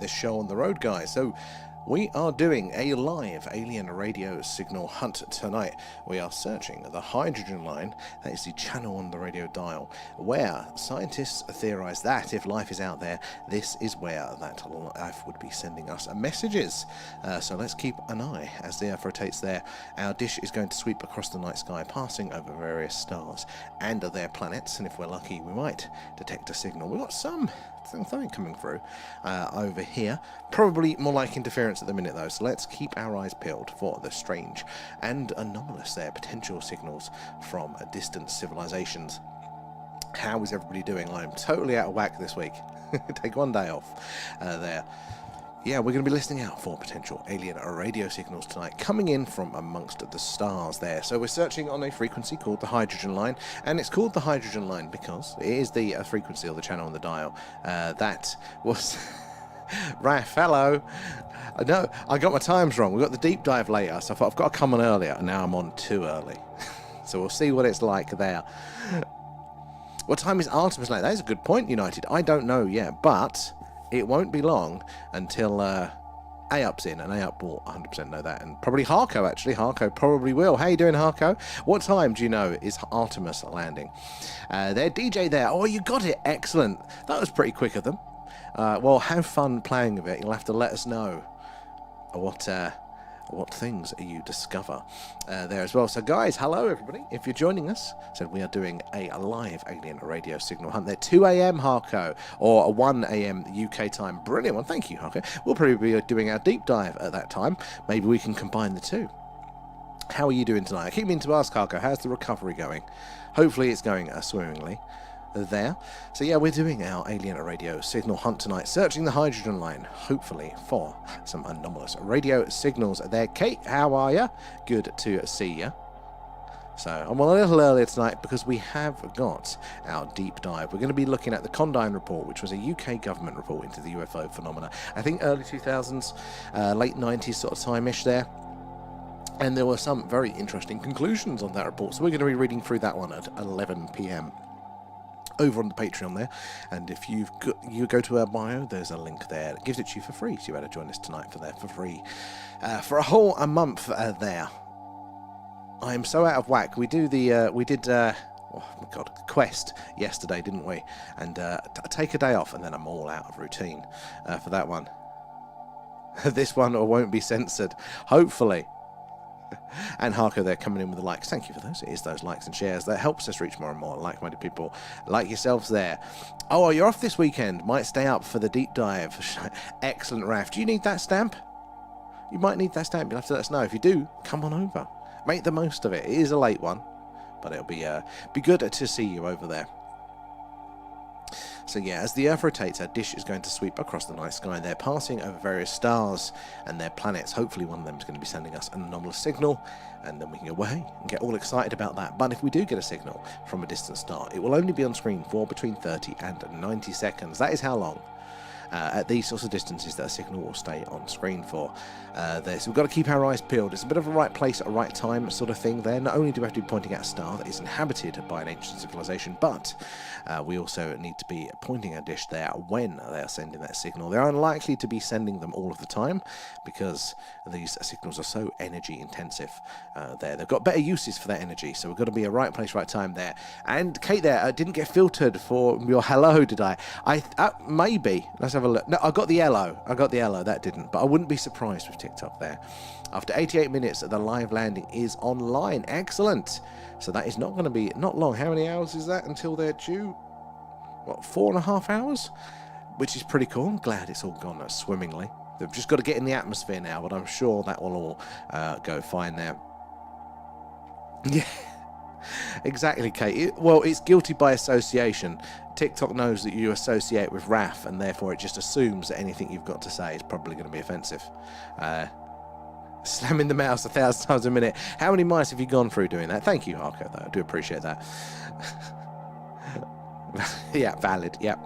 this show on the road, guys. So we are doing a live alien radio signal hunt tonight. We are searching the hydrogen line, that is the channel on the radio dial, where scientists theorize that if life is out there, this is where that life would be sending us messages. So let's keep an eye as the Earth rotates there. Our dish is going to sweep across the night sky, passing over various stars and their planets, and if we're lucky, we might detect a signal. We've got something coming through over here. Probably more like interference at the minute though, so let's keep our eyes peeled for the strange and anomalous potential signals from distant civilizations. How is everybody doing? I'm totally out of whack this week. Take one day off there. Yeah, we're going to be listening out for potential alien radio signals tonight, coming in from amongst the stars there. So we're searching on a frequency called the hydrogen line, and it's called the hydrogen line because it is the frequency or the channel on the dial that was... Raf, hello. No, I got my times wrong. We've got the deep dive later, so I thought I've got to come on earlier, and now I'm on too early. So we'll see what it's like there. What time is Artemis late? That is a good point, United. I don't know yet, but... it won't be long until A-Up's in, and A-Up will 100% know that, and probably Harco, actually. Harco probably will. How you doing, Harco? What time do you know is Artemis landing? There, DJ there. Oh, you got it. Excellent. That was pretty quick of them. Well, have fun playing with it. You'll have to let us know what things you discover there as well. So guys, hello everybody. If you're joining us, so we are doing a live alien radio signal hunt there. 2 a.m. Harco, or 1 a.m. UK time. Brilliant one. Thank you, Harco. We'll probably be doing our deep dive at that time. Maybe we can combine the two. How are you doing tonight? I keep meaning to ask Harco, how's the recovery going? Hopefully it's going swimmingly there. So yeah, we're doing our alien radio signal hunt tonight, searching the hydrogen line, hopefully for some anomalous radio signals there. Kate, how are you? Good to see you. So I'm a little earlier tonight because we have got our deep dive. We're going to be looking at the Condign report, which was a UK government report into the UFO phenomena. I think early 2000s, late 90s sort of time-ish there. And there were some very interesting conclusions on that report. So we're going to be reading through that one at 11 p.m. over on the Patreon there, and if you go to our bio, there's a link there that gives it to you for free, so you better join us tonight for free for a whole month there. I am so out of whack. We did oh my god, Quest yesterday, didn't we? And take a day off, and then I'm all out of routine for that one. This one won't be censored, hopefully. And Harco there coming in with the likes. Thank you for those. It is those likes and shares that helps us reach more and more like-minded people like yourselves there. Oh, you're off this weekend. Might stay up for the deep dive. Excellent, Raf. Do you need that stamp? You might need that stamp. You'll have to let us know. If you do, come on over. Make the most of it. It is a late one, but it'll be good to see you over there. So yeah, as the Earth rotates, our dish is going to sweep across the night sky. They're passing over various stars and their planets. Hopefully one of them is going to be sending us an anomalous signal, and then we can go away and get all excited about that. But if we do get a signal from a distant star, it will only be on screen for between 30 and 90 seconds. That is how long at these sorts of distances that a signal will stay on screen for. So we've got to keep our eyes peeled. It's a bit of a right place at a right time sort of thing there. Not only do we have to be pointing at a star that is inhabited by an ancient civilization, but we also need to be pointing our dish there when they are sending that signal. They're unlikely to be sending them all of the time because these signals are so energy intensive there. They've got better uses for that energy, so we've got to be a right place, right time there. And Kate there, didn't get filtered for your hello, did I? Maybe. Let's have a look. No, I got the yellow. That didn't. But I wouldn't be surprised with TikTok there. After 88 minutes, the live landing is online. Excellent. So that is not going to be not long. How many hours is that until they're due? What, 4.5 hours? Which is pretty cool. I'm glad it's all gone swimmingly. They've just got to get in the atmosphere now, but I'm sure that will all go fine there. Yeah. Exactly, Kate. Well, it's guilty by association. TikTok knows that you associate with Raf, and therefore it just assumes that anything you've got to say is probably going to be offensive. Slamming the mouse 1,000 times a minute. How many mice have you gone through doing that? Thank you, Harco, though. I do appreciate that. Yeah, valid. Yep.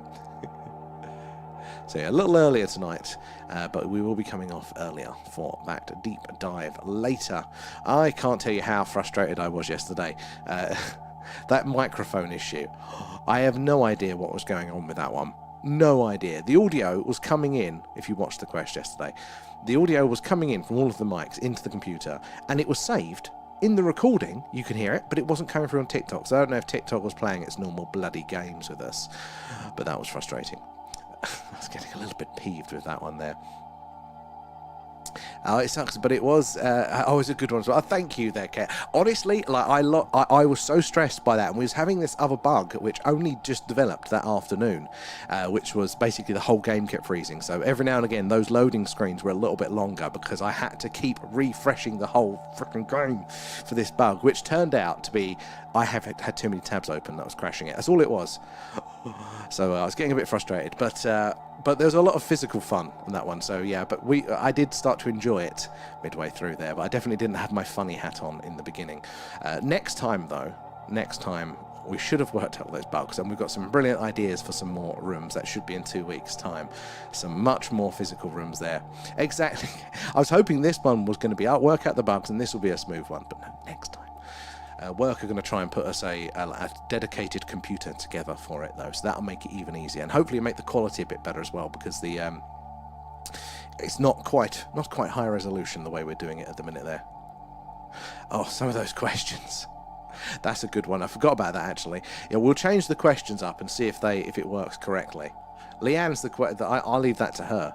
So yeah, a little earlier tonight, but we will be coming off earlier for that deep dive later. I can't tell you how frustrated I was yesterday. That microphone issue. I have no idea what was going on with that one. No idea. The audio was coming in, if you watched the quest yesterday, the audio was coming in from all of the mics into the computer, and it was saved. In the recording, you can hear it, but it wasn't coming through on TikTok, so I don't know if TikTok was playing its normal bloody games with us, but that was frustrating. I was getting a little bit peeved with that one there. Oh, it sucks, but it was a good one as well. Thank you there, Kat. Honestly, like I was so stressed by that, and we was having this other bug which only just developed that afternoon, which was basically the whole game kept freezing. So every now and again, those loading screens were a little bit longer because I had to keep refreshing the whole freaking game for this bug, which turned out to be I have had too many tabs open that was crashing it. That's all it was. So I was getting a bit frustrated, but there was a lot of physical fun in that one. So yeah, but I did start to enjoy it midway through there, but I definitely didn't have my funny hat on in the beginning. Next time we should have worked out those bugs, and we've got some brilliant ideas for some more rooms. That should be in 2 weeks' time. Some much more physical rooms there. Exactly. I was hoping this one was going to be, I'll work out the bugs and this will be a smooth one, but no, next time. Work are going to try and put us a dedicated computer together for it, though, so that'll make it even easier, and hopefully make the quality a bit better as well, because the it's not quite high resolution the way we're doing it at the minute there. Oh, some of those questions. That's a good one. I forgot about that actually. Yeah, we'll change the questions up and see if it works correctly. Leanne's I'll leave that to her.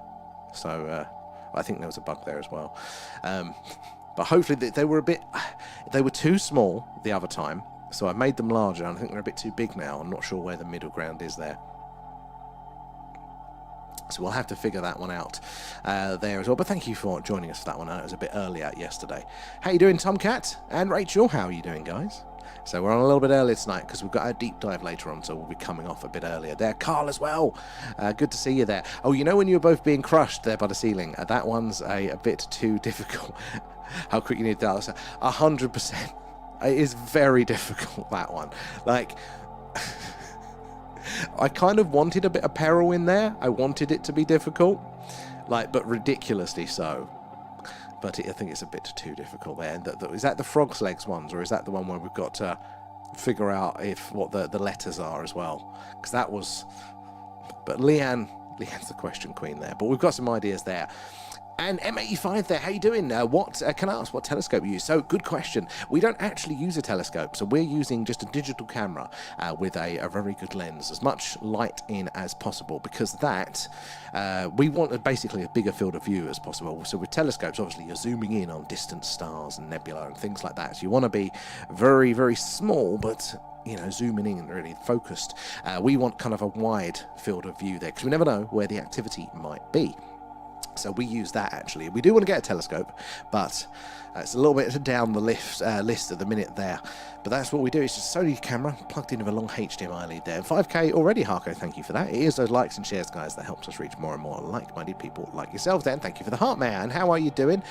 So I think there was a bug there as well. But hopefully they were too small the other time, so I made them larger, and I think they're a bit too big now. I'm not sure where the middle ground is there. So we'll have to figure that one out there as well. But thank you for joining us for that one. I know it was a bit earlier yesterday. How you doing, Tomcat and Rachel? How are you doing, guys? So we're on a little bit earlier tonight because we've got our deep dive later on, so we'll be coming off a bit earlier. There, Carl as well. Good to see you there. Oh, you know when you were both being crushed there by the ceiling? That one's a bit too difficult. How quick you need that? 100%. It is very difficult, that one. Like, I kind of wanted a bit of peril in there. I wanted it to be difficult, but ridiculously so. But I think it's a bit too difficult there. Is that the frog's legs ones, or is that the one where we've got to figure out what the letters are as well? Because that was... But Leanne's the question queen there. But we've got some ideas there. And M85 there, how you doing? Can I ask what telescope you use? So, good question. We don't actually use a telescope, so we're using just a digital camera with a very good lens, as much light in as possible, because we want basically a bigger field of view as possible. So with telescopes, obviously, you're zooming in on distant stars and nebula and things like that. So you want to be very, very small, but zooming in and really focused. We want kind of a wide field of view there, because we never know where the activity might be. So we use that, actually. We do want to get a telescope, but it's a little bit down the list at the minute there. But that's what we do. It's just a Sony camera plugged in with a long HDMI lead there. 5K already, Harko. Thank you for that. It is those likes and shares, guys, that helps us reach more and more like-minded people like yourself. Then thank you for the heart, man. How are you doing?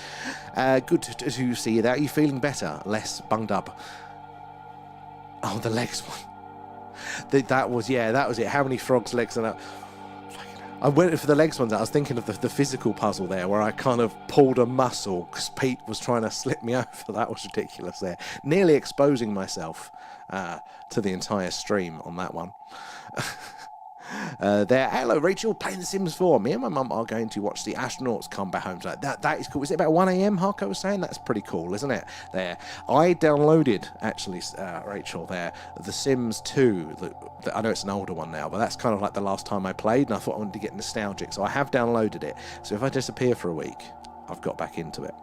Good to see you there. Are you feeling better? Less bunged up? Oh, the legs one. That was it. How many frogs' legs are that? I went for the legs ones. I was thinking of the physical puzzle there, where I kind of pulled a muscle because Pete was trying to slip me over. That was ridiculous there. Nearly exposing myself to the entire stream on that one. There. Hello, Rachel. Playing The Sims 4. Me and my mum are going to watch the astronauts come back home tonight. That is cool. Is it about 1 a.m. Harko was saying? That's pretty cool, isn't it? There. I downloaded, actually, Rachel, there, The Sims 2. I know it's an older one now, but that's kind of like the last time I played, and I thought I wanted to get nostalgic, so I have downloaded it. So if I disappear for a week, I've got back into it.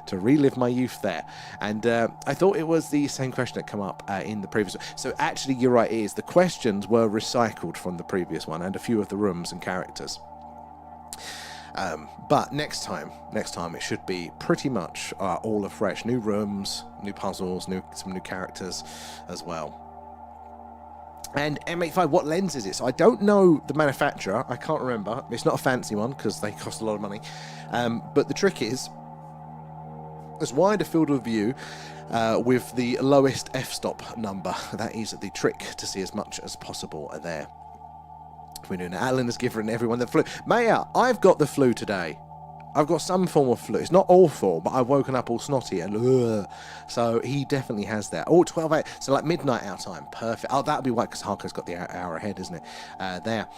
To relive my youth there. And I thought it was the same question that came up in the previous one. So actually, you're right, it is. The questions were recycled from the previous one and a few of the rooms and characters. But next time it should be pretty much all afresh. New rooms, new puzzles, some new characters as well. And M85, what lens is it? So I don't know the manufacturer. I can't remember. It's not a fancy one because they cost a lot of money. But the trick is, as wide a field of view with the lowest f-stop number. That is the trick to see as much as possible there. We're doing Alan has given everyone the flu. Maya, I've got the flu today. I've got some form of flu. It's not awful, but I've woken up all snotty and so he definitely has that. Oh, 12 8. So like midnight our time. Perfect. Oh, that'll be right because Harko's got the hour ahead, isn't it? There.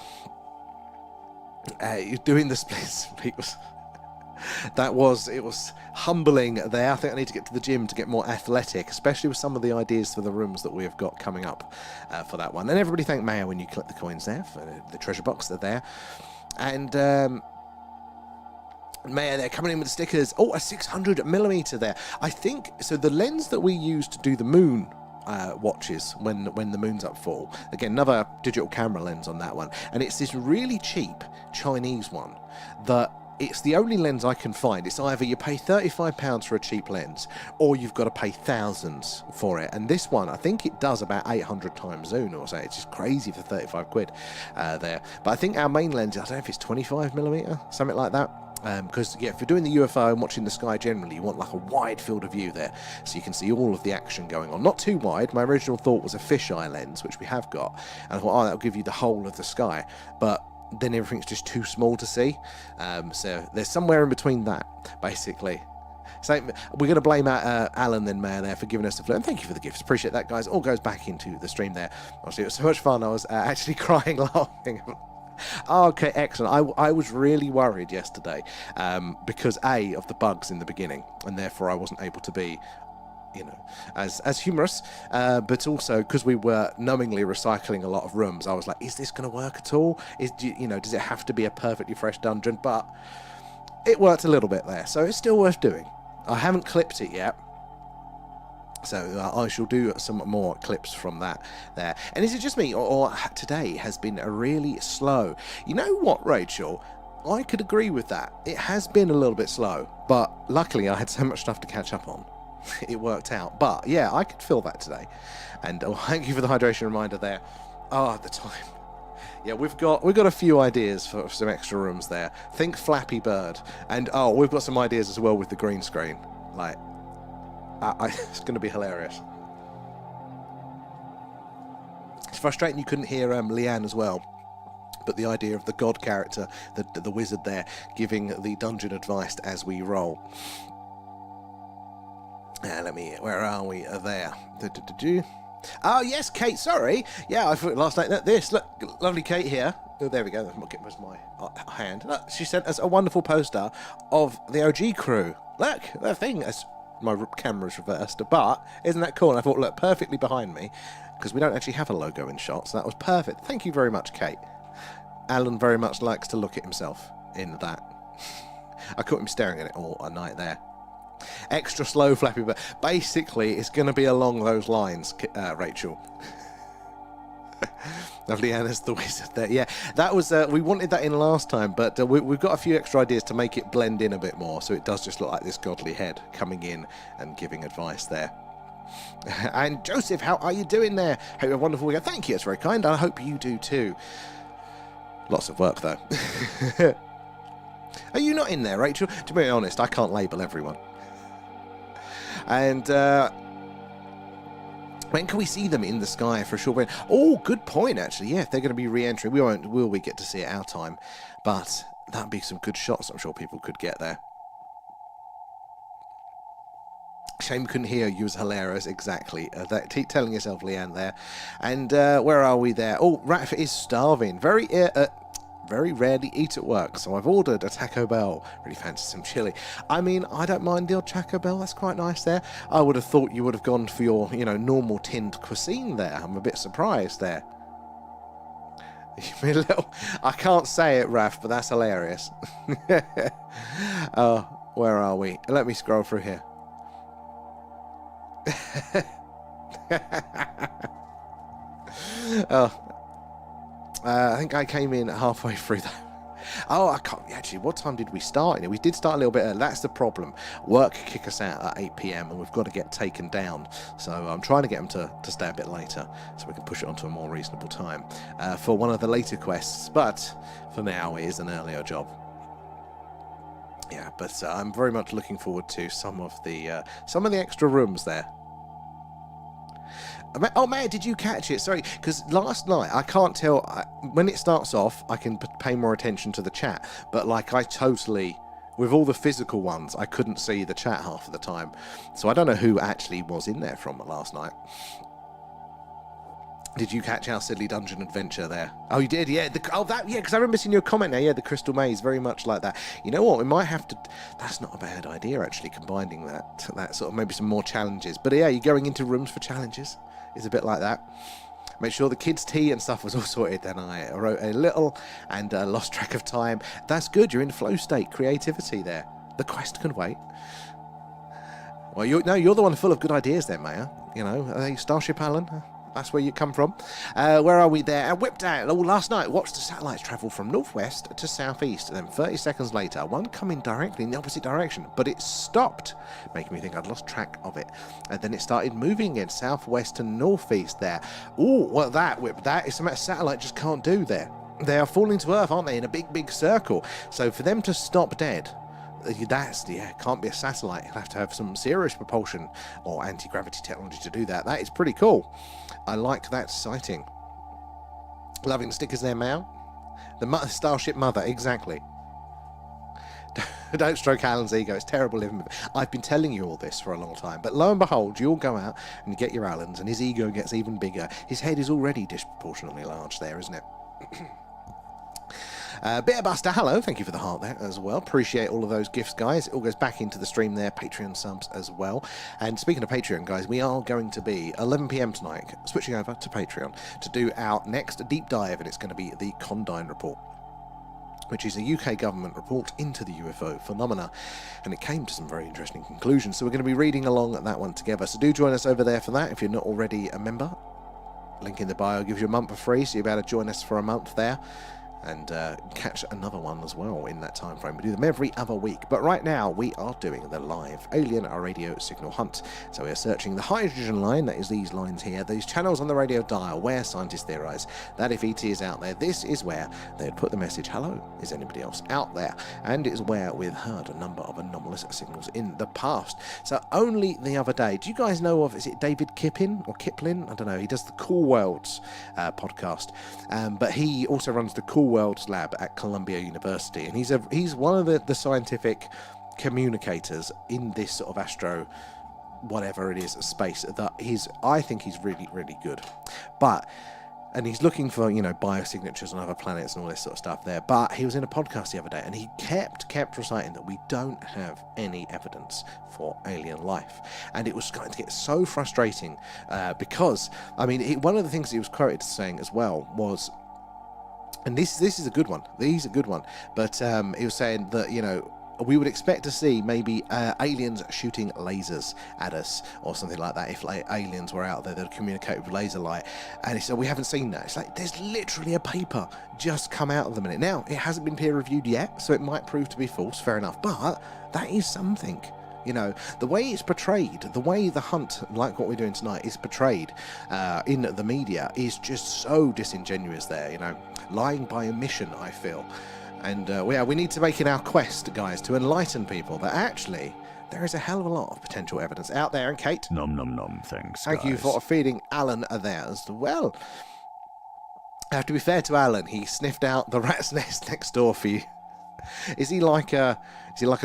You're doing the split was it was humbling there. I think I need to get to the gym to get more athletic, especially with some of the ideas for the rooms that we have got coming up for that one. And everybody thank Maya when you collect the coins there for the treasure box. They're there. And Maya, they're coming in with the stickers. Oh, a 600mm there. I think so. The lens that we use to do the moon watches when the moon's up full. Again, another digital camera lens on that one, and it's this really cheap Chinese one that. It's the only lens I can find. It's either you pay £35 for a cheap lens, or you've got to pay thousands for it. And this one, I think it does about 800 times zoom or so. It's just crazy for 35 quid there. But I think our main lens, I don't know if it's 25mm, something like that. Because yeah, if you're doing the UFO and watching the sky generally, you want like a wide field of view there, so you can see all of the action going on. Not too wide. My original thought was a fisheye lens, which we have got, and I thought, oh, that'll give you the whole of the sky. But then everything's just too small to see. So there's somewhere in between that, basically. So we're going to blame Alan then, Mayor, there for giving us the flow. And thank you for the gifts. Appreciate that, guys. All goes back into the stream there. Honestly, it was so much fun. I was actually crying, laughing. Oh, okay, excellent. I was really worried yesterday because, A, of the bugs in the beginning, and therefore I wasn't able to be, you know, as humorous, but also because we were knowingly recycling a lot of rooms. I was like, is this going to work at all? Does it have to be a perfectly fresh dungeon? But it worked a little bit there, so it's still worth doing. I haven't clipped it yet, so I shall do some more clips from that there. And is it just me, or today has been really slow? You know what, Rachel? I could agree with that. It has been a little bit slow, but luckily I had so much stuff to catch up on. It worked out. But yeah, I could feel that today. And thank you for the hydration reminder there. Oh, at the time. Yeah, we've got a few ideas for some extra rooms there. Think Flappy Bird. And we've got some ideas as well with the green screen. Like, it's going to be hilarious. It's frustrating you couldn't hear Leanne as well. But the idea of the god character, the wizard there, giving the dungeon advice as we roll. Where are we? There. Oh, yes, Kate, sorry. Yeah, I thought last night that this. Look, lovely Kate here. Oh, there we go. That was my hand. Look, she sent us a wonderful poster of the OG crew. Look, that thing. My camera's reversed, but isn't that cool? And I thought, look, perfectly behind me, because we don't actually have a logo in shot, so that was perfect. Thank you very much, Kate. Alan very much likes to look at himself in that. I caught him staring at it all night there. Extra slow, Flappy, but basically it's going to be along those lines, Rachel. Lovely Anna's the wizard there. Yeah, that was we wanted that in last time, but we've got a few extra ideas to make it blend in a bit more, so it does just look like this godly head coming in and giving advice there. And Joseph, how are you doing there? Hope you have a wonderful weekend. Thank you, it's very kind. I hope you do too. Lots of work though. Are you not in there, Rachel? To be honest, I can't label everyone. And when can we see them in the sky for a short period? Oh, good point, actually. Yeah, if they're going to be re-entering, will we get to see it our time? But that'd be some good shots I'm sure people could get there. Shame we couldn't hear you. Was hilarious. Exactly. Keep telling yourself, Leanne, there. And where are we there? Oh, Raph is starving. Very rarely eat at work, so I've ordered a Taco Bell. Really fancy some chili. I mean, I don't mind the odd Taco Bell. That's quite nice there. I would have thought you would have gone for your, normal tinned cuisine there. I'm a bit surprised there. I can't say it, Raph, but that's hilarious. Where are we? Let me scroll through here. I think I came in halfway through that. Oh, I can't actually. What time did we start? We did start a little bit early. That's the problem. Work kick us out at 8 p.m. and we've got to get taken down. So I'm trying to get them to stay a bit later so we can push it onto a more reasonable time for one of the later quests. But for now, it is an earlier job. Yeah, but I'm very much looking forward to some of the extra rooms there. Oh, man, did you catch it? Sorry, because last night, I can't tell. When it starts off, I can pay more attention to the chat. But, I totally with all the physical ones, I couldn't see the chat half of the time. So I don't know who actually was in there from last night. Did you catch our Silly Dungeon adventure there? Oh, you did, yeah. Because I remember seeing your comment there. Yeah, the Crystal Maze, very much like that. You know what? We might have to. That's not a bad idea, actually, combining that sort of maybe some more challenges. But yeah, you're going into rooms for challenges. It's a bit like that. Make sure the kids' tea and stuff was all sorted. Then I wrote a little and lost track of time. That's good. You're in flow state, creativity there. The quest can wait. Well, you're the one full of good ideas there, Maya. You know, Starship Alan. That's where you come from. Where are we there? Whipped out. Oh, last night, watched the satellites travel from northwest to southeast. And then 30 seconds later, one coming directly in the opposite direction. But it stopped, making me think I'd lost track of it. And then it started moving again, southwest to northeast there. Oh, well, that is something a satellite just can't do there. They are falling to Earth, aren't they, in a big, big circle. So for them to stop dead, can't be a satellite. You'll have to have some serious propulsion or anti-gravity technology to do that. That is pretty cool. I like that sighting. Loving the stickers there, Mao. The Starship Mother, exactly. Don't stroke Alan's ego. It's terrible living with him. I've been telling you all this for a long time, but lo and behold, you'll go out and get your Alans, and his ego gets even bigger. His head is already disproportionately large there, isn't it? Bitter Buster, hello, thank you for the heart there as well. Appreciate all of those gifts, guys. It all goes back into the stream there, Patreon subs as well. And speaking of Patreon, guys, we are going to be 11 PM tonight, switching over to Patreon to do our next deep dive, and it's going to be the Condign Report, which is a UK government report into the UFO phenomena, and it came to some very interesting conclusions. So we're going to be reading along at that one together. So do join us over there for that if you're not already a member. Link in the bio gives you a month for free, so you'll be able to join us for a month there. And catch another one as well in that time frame. We do them every other week, but right now we are doing the live alien radio signal hunt. So we are searching the hydrogen line, that is these lines here, these channels on the radio dial where scientists theorize that if ET is out there, this is where they'd put the message, hello, is anybody else out there? And it's where we've heard a number of anomalous signals in the past. So only the other day, do you guys know of, is it David Kiplin or Kiplin? I don't know, he does the Cool Worlds podcast, but he also runs the Cool Worlds Lab at Columbia University, and he's one of the scientific communicators in this sort of astro whatever it is space that I think he's really, really good. And he's looking for, biosignatures on other planets and all this sort of stuff there. But he was in a podcast the other day, and he kept reciting that we don't have any evidence for alien life. And it was starting to get so frustrating because, one of the things he was quoted saying as well was, and this is a good one. He's a good one. But he was saying that, we would expect to see maybe aliens shooting lasers at us or something like that. If aliens were out there, they'd communicate with laser light. And he said, we haven't seen that. It's like, there's literally a paper just come out of the minute. Now, it hasn't been peer reviewed yet, so it might prove to be false, fair enough. But that is something. The way it's portrayed, the way the hunt, like what we're doing tonight, is portrayed in the media is just so disingenuous there, lying by omission, I feel. And we need to make it our quest, guys, to enlighten people that actually there is a hell of a lot of potential evidence out there. And Kate? Nom nom nom, thanks, Thank you for feeding Alan there as well. I have to be fair to Alan, he sniffed out the rat's nest next door for you. Is he like a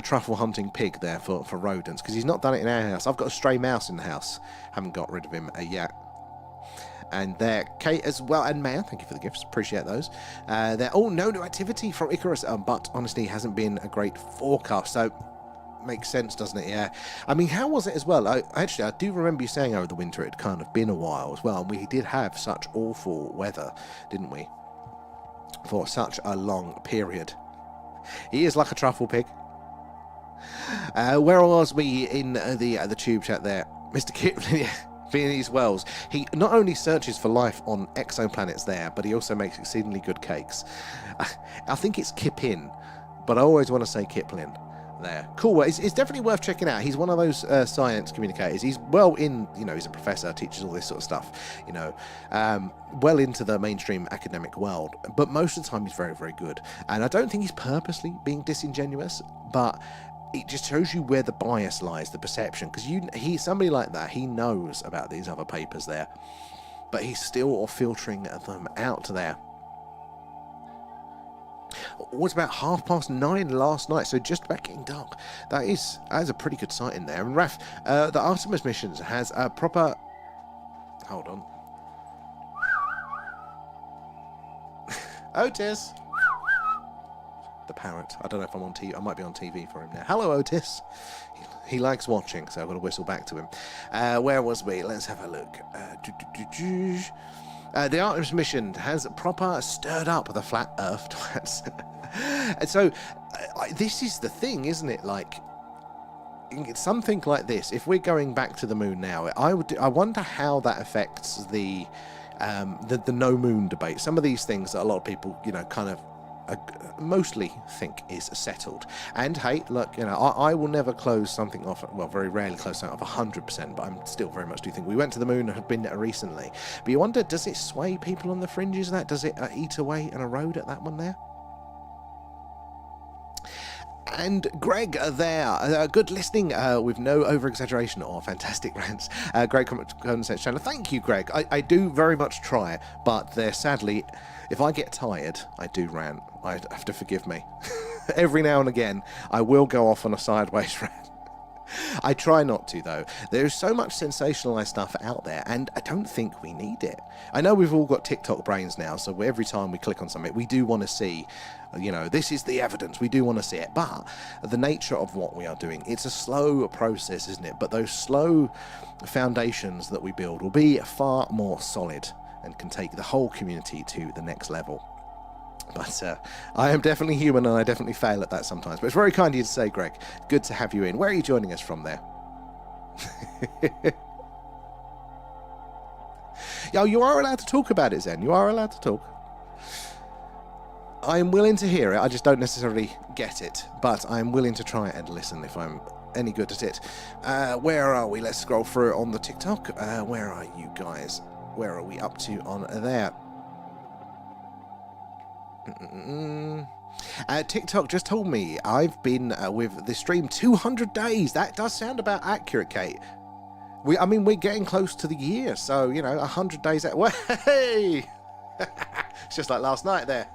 truffle hunting pig there for rodents? Because he's not done it in our house. I've got a stray mouse in the house. Haven't got rid of him yet. And there, Kate as well, and Maya, thank you for the gifts, appreciate those. No new activity from Icarus, but honestly hasn't been a great forecast, so makes sense, doesn't it? Yeah. How was it as well? I do remember you saying over the winter it had kind of been a while as well, and we did have such awful weather, didn't we? For such a long period. He is like a truffle pig. Where was we in the tube chat there? Mr. Kiplin, Viennese Wells. He not only searches for life on exoplanets there, but he also makes exceedingly good cakes. I think it's Kipin, but I always want to say Kiplin there. Cool. It's definitely worth checking out. He's one of those science communicators. He's well in, he's a professor, teaches all this sort of stuff, well into the mainstream academic world. But most of the time he's very, very good. And I don't think he's purposely being disingenuous, but it just shows you where the bias lies, the perception. Because he's somebody like that, he knows about these other papers there, but he's still filtering them out there. It was about 9:30 last night, so just about getting dark. That is a pretty good sight in there. And Raf, the Artemis missions has a proper... Hold on. Otis! The parrot. I don't know if I'm on TV. I might be on TV for him now. Hello, Otis. He likes watching, so I've got to whistle back to him. Where was we? Let's have a look. The Artemis mission has proper stirred up the flat Earth twats. And so, this is the thing, isn't it? Like, something like this. If we're going back to the moon now, I wonder how that affects the no moon debate. Some of these things that a lot of people, kind of mostly think is settled. And hey, look, I will never close something off, well, very rarely close something off 100%, but I'm still very much do think we went to the moon and have been there recently. But you wonder, does it sway people on the fringes of that? Does it eat away and erode at that one there? And Greg there, good listening with no over-exaggeration or fantastic rants. Great comment sense channel. Thank you, Greg. I do very much try, but sadly, if I get tired, I do rant. I have to forgive me. Every now and again, I will go off on a sideways rant. I try not to, though. There's so much sensationalized stuff out there, and I don't think we need it. I know we've all got TikTok brains now, so every time we click on something, we do want to see, this is the evidence. We do want to see it. But the nature of what we are doing, it's a slow process, isn't it? But those slow foundations that we build will be far more solid and can take the whole community to the next level. But I am definitely human, and I definitely fail at that sometimes. But it's very kind of you to say, Greg. Good to have you in. Where are you joining us from there? Yo, you are allowed to talk about it, Zen. You are allowed to talk. I am willing to hear it. I just don't necessarily get it. But I'm willing to try and listen if I'm any good at it. Where are we? Let's scroll through it on the TikTok. Where are you guys? Where are we up to on there? TikTok just told me I've been with the stream 200 days. That does sound about accurate, Kate. We're getting close to the year, so 100 days out. Hey, it's just like last night there.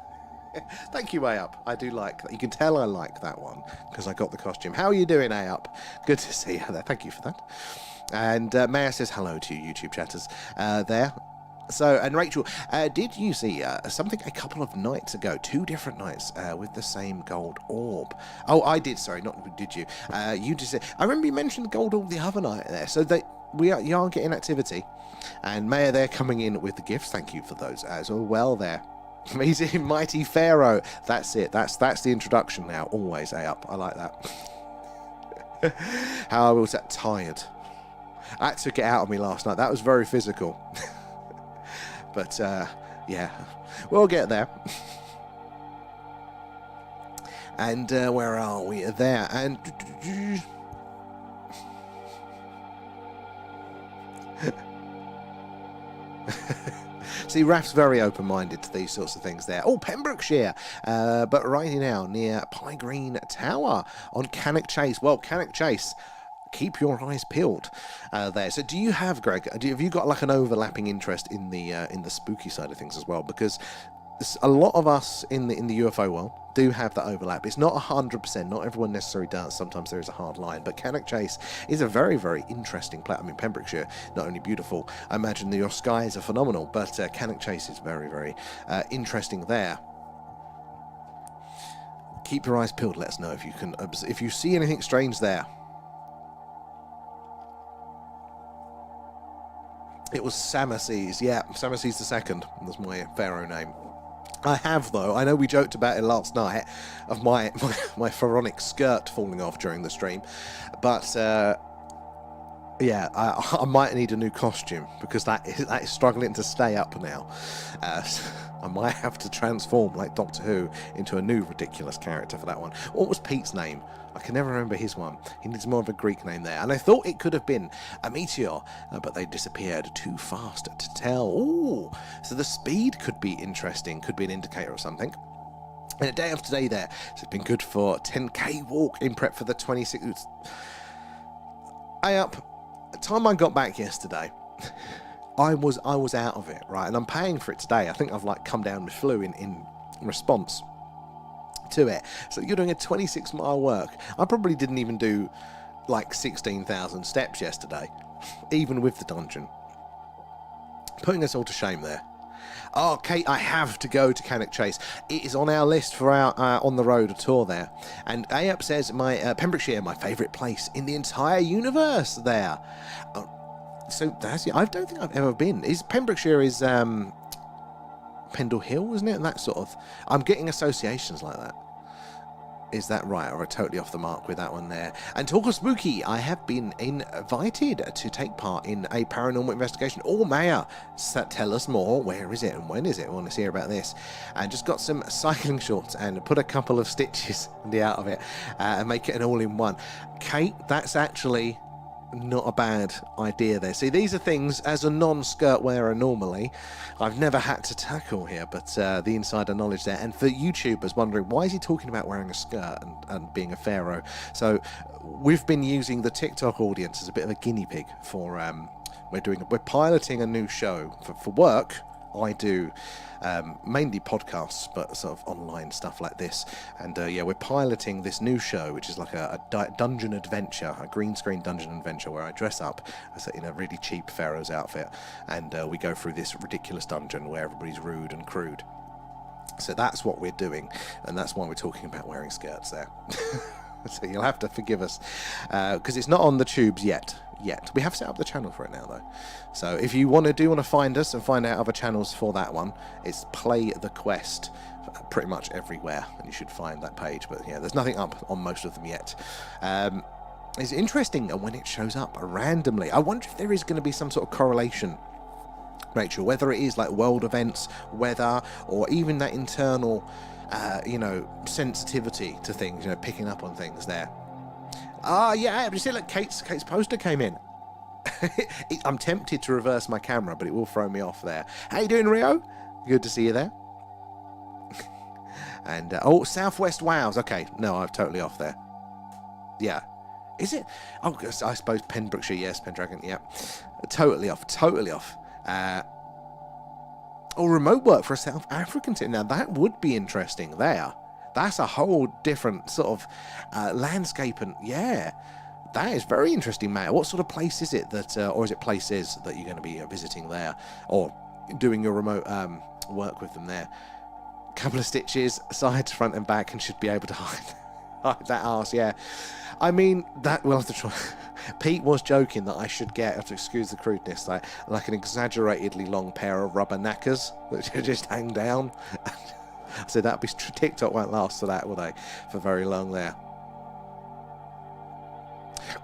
Thank you, A Up. I do like that. You can tell I like that one because I got the costume. How are you doing, A Up? Good to see you there. Thank you for that. And Maya says hello to you, YouTube chatters there. So, and Rachel, did you see something a couple of nights ago, 2 different nights with the same gold orb? Oh, I did, sorry, not did you? You just said, I remember you mentioned the gold orb the other night there. So you are getting activity. And Maya there coming in with the gifts. Thank you for those as well there. Amazing Mighty Pharaoh. That's it. That's the introduction now. Always up. I like that. How I was that tired. That took it out of me last night. That was very physical. But, yeah, we'll get there. And where are we? There. And... See, Raf's very open-minded to these sorts of things there. Oh, Pembrokeshire. But right now, near Pie Green Tower on Cannock Chase. Well, Cannock Chase... Keep your eyes peeled there. So do you have, Greg, have you got like an overlapping interest in the spooky side of things as well? Because a lot of us in the UFO world do have that overlap. It's not 100%. Not everyone necessarily does. Sometimes there is a hard line. But Cannock Chase is a very, very interesting place. I mean, Pembrokeshire, not only beautiful, I imagine your skies are phenomenal, but Cannock Chase is very, very interesting there. Keep your eyes peeled. Let us know if you see anything strange there. It was Sameses, yeah, Sameses II was my pharaoh name. I have, though, I know we joked about it last night, of my pharaonic skirt falling off during the stream, but, yeah, I might need a new costume, because that is struggling to stay up now. I might have to transform, like Doctor Who, into a new ridiculous character for that one. What was Pete's name? I can never remember his one. He needs more of a Greek name there. And I thought it could have been a meteor, but they disappeared too fast to tell. Ooh, so the speed could be interesting, could be an indicator of something. And a day after day there, so it's been good for 10k walk in prep for the 26th. The time I got back yesterday, I was out of it, right? And I'm paying for it today. I think I've come down with flu in response. to it. So you're doing a 26-mile work. I probably didn't even do like 16,000 steps yesterday, even with the dungeon. Putting us all to shame there. Oh, Kate, I have to go to Cannock Chase. It is on our list for our on the road tour there. And Ayup says my Pembrokeshire, my favourite place in the entire universe there. So that's it. I don't think I've ever been. Pembrokeshire is Pendle Hill, isn't it? And that sort of. I'm getting associations like that. Is that right? Or am I totally off the mark with that one there? And talk of spooky, I have been invited to take part in a paranormal investigation. Oh, Maya, tell us more. Where is it and when is it? I want to hear about this. And just got some cycling shorts and put a couple of stitches out of it and make it an all-in-one. Kate, that's actually not a bad idea there. See, these are things, as a non-skirt wearer normally, I've never had to tackle here, but the insider knowledge there. And for YouTubers wondering, why is he talking about wearing a skirt and being a pharaoh? So we've been using the TikTok audience as a bit of a guinea pig for, we're piloting a new show for work. I do mainly podcasts, but sort of online stuff like this. And we're piloting this new show, which is like a dungeon adventure, a green screen dungeon adventure, where I dress up in a really cheap pharaoh's outfit, and we go through this ridiculous dungeon where everybody's rude and crude. So that's what we're doing, and that's why we're talking about wearing skirts there. So you'll have to forgive us, because it's not on the tubes yet. We have set up the channel for it now, though. So if you want to find us and find out other channels for that one, it's Play the Quest pretty much everywhere, and you should find that page. But yeah, there's nothing up on most of them yet. It's interesting when it shows up randomly. I wonder if there is going to be some sort of correlation, Rachel, whether it is like world events, weather, or even that internal sensitivity to things, picking up on things there. Yeah, you see, look, Kate's poster came in. I'm tempted to reverse my camera, but it will throw me off there. How you doing, Rio? Good to see you there. And Southwest Wales. Okay, no, I'm totally off there. Yeah, is it? Oh, I suppose Pembrokeshire. Yes, Pendragon. Yeah, totally off. Remote work for a South African team. Now that would be interesting there. That's a whole different sort of landscape, and yeah, that is very interesting, mate. What sort of place is it that, or is it places that you're going to be visiting there, or doing your remote work with them there? Couple of stitches, sides, front and back, and should be able to hide that arse. Yeah, I mean that we'll have to try. Pete was joking that I should have to excuse the crudeness, like an exaggeratedly long pair of rubber knackers that just hang down. So that'd be TikTok won't last for that, will they? For very long there.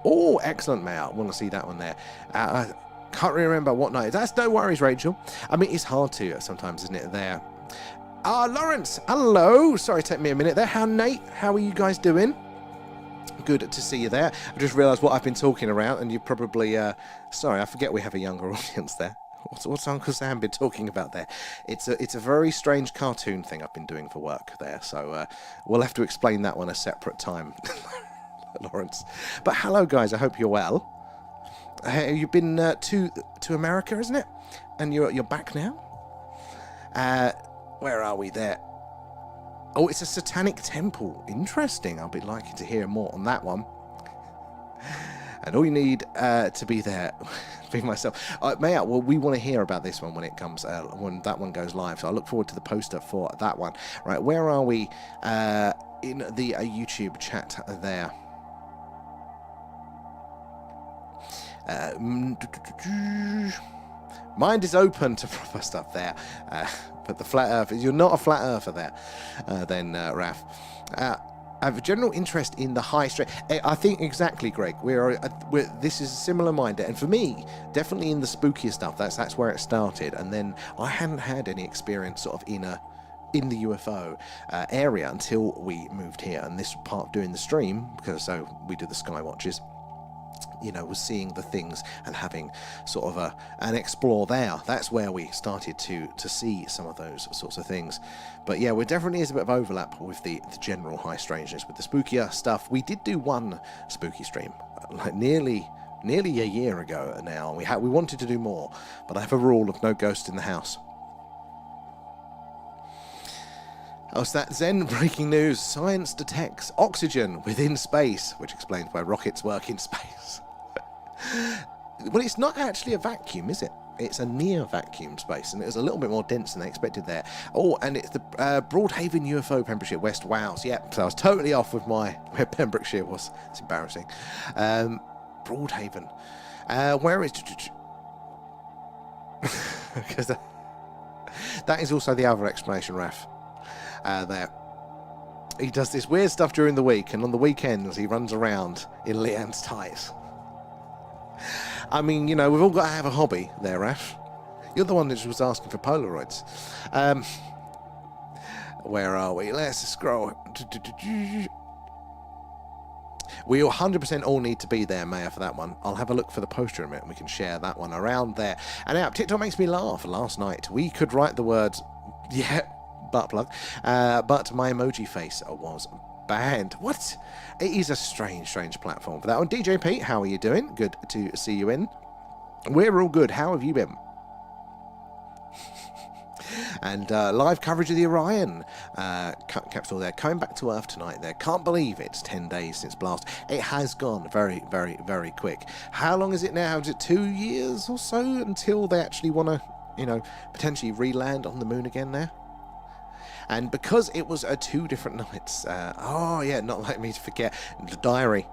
Oh, excellent, mate. I want to see that one there. I can't really remember what night. That's no worries, Rachel. I mean, it's hard to sometimes, isn't it? There. Lawrence. Hello. Sorry, take me a minute there. Nate? How are you guys doing? Good to see you there. I just realised what I've been talking about, and you probably. Sorry, I forget we have a younger audience there. What's Uncle Sam been talking about there? It's a very strange cartoon thing I've been doing for work there, so we'll have to explain that one a separate time, Lawrence. But hello, guys. I hope you're well. You've been to America, isn't it? And you're back now. Where are we there? Oh, it's a satanic temple. Interesting. I'll be liking to hear more on that one. And all you need to be there, be myself. Well, we want to hear about this one when it comes, when that one goes live. So I look forward to the poster for that one. Right, where are we in the YouTube chat there? Mind is open to proper stuff there. But the flat earth, you're not a flat earther there, then, Raf. I have a general interest in the high strength. I think exactly, Greg. This is a similar mind, and for me, definitely in the spookier stuff. That's where it started, and then I hadn't had any experience sort of in the UFO area until we moved here, and this part of doing the stream, because we do the skywatches. Was seeing the things and having sort of an explore there. That's where we started to see some of those sorts of things. But yeah, there definitely is a bit of overlap with the general high strangeness with the spookier stuff. We did do one spooky stream, like nearly a year ago now. We wanted to do more, but I have a rule of no ghost in the house. Oh, so that Zen breaking news. Science detects oxygen within space, which explains why rockets work in space. Well, it's not actually a vacuum, is it? It's a near vacuum space, and it was a little bit more dense than they expected there. Oh, and it's the Broadhaven UFO, Pembrokeshire West Wales. Yep, so I was totally off with where Pembrokeshire was. It's embarrassing. Broadhaven. Where is... Because that is also the other explanation, Raf. There. He does this weird stuff during the week, and on the weekends he runs around in Leanne's tights. I mean, you know, we've all got to have a hobby there, Raf. You're the one that was asking for Polaroids. Where are we? Let's scroll. We 100% all need to be there, Maya, for that one. I'll have a look for the poster in a minute, and we can share that one around there. And now, TikTok makes me laugh. Last night, we could write the words, yeah, butt plug, but my emoji face was banned. What? It is a strange platform for that one. DJ Pete, how are you doing? Good to see you in. We're all good. How have you been? And live coverage of the Orion capsule there, coming back to Earth tonight there. Can't believe it's 10 days since blast. It has gone very, very, very quick. How long is it now? Is it 2 years or so until they actually want to, you know, potentially re-land on the moon again there? And because it was 2 different nights, oh yeah, not like me to forget, the diary,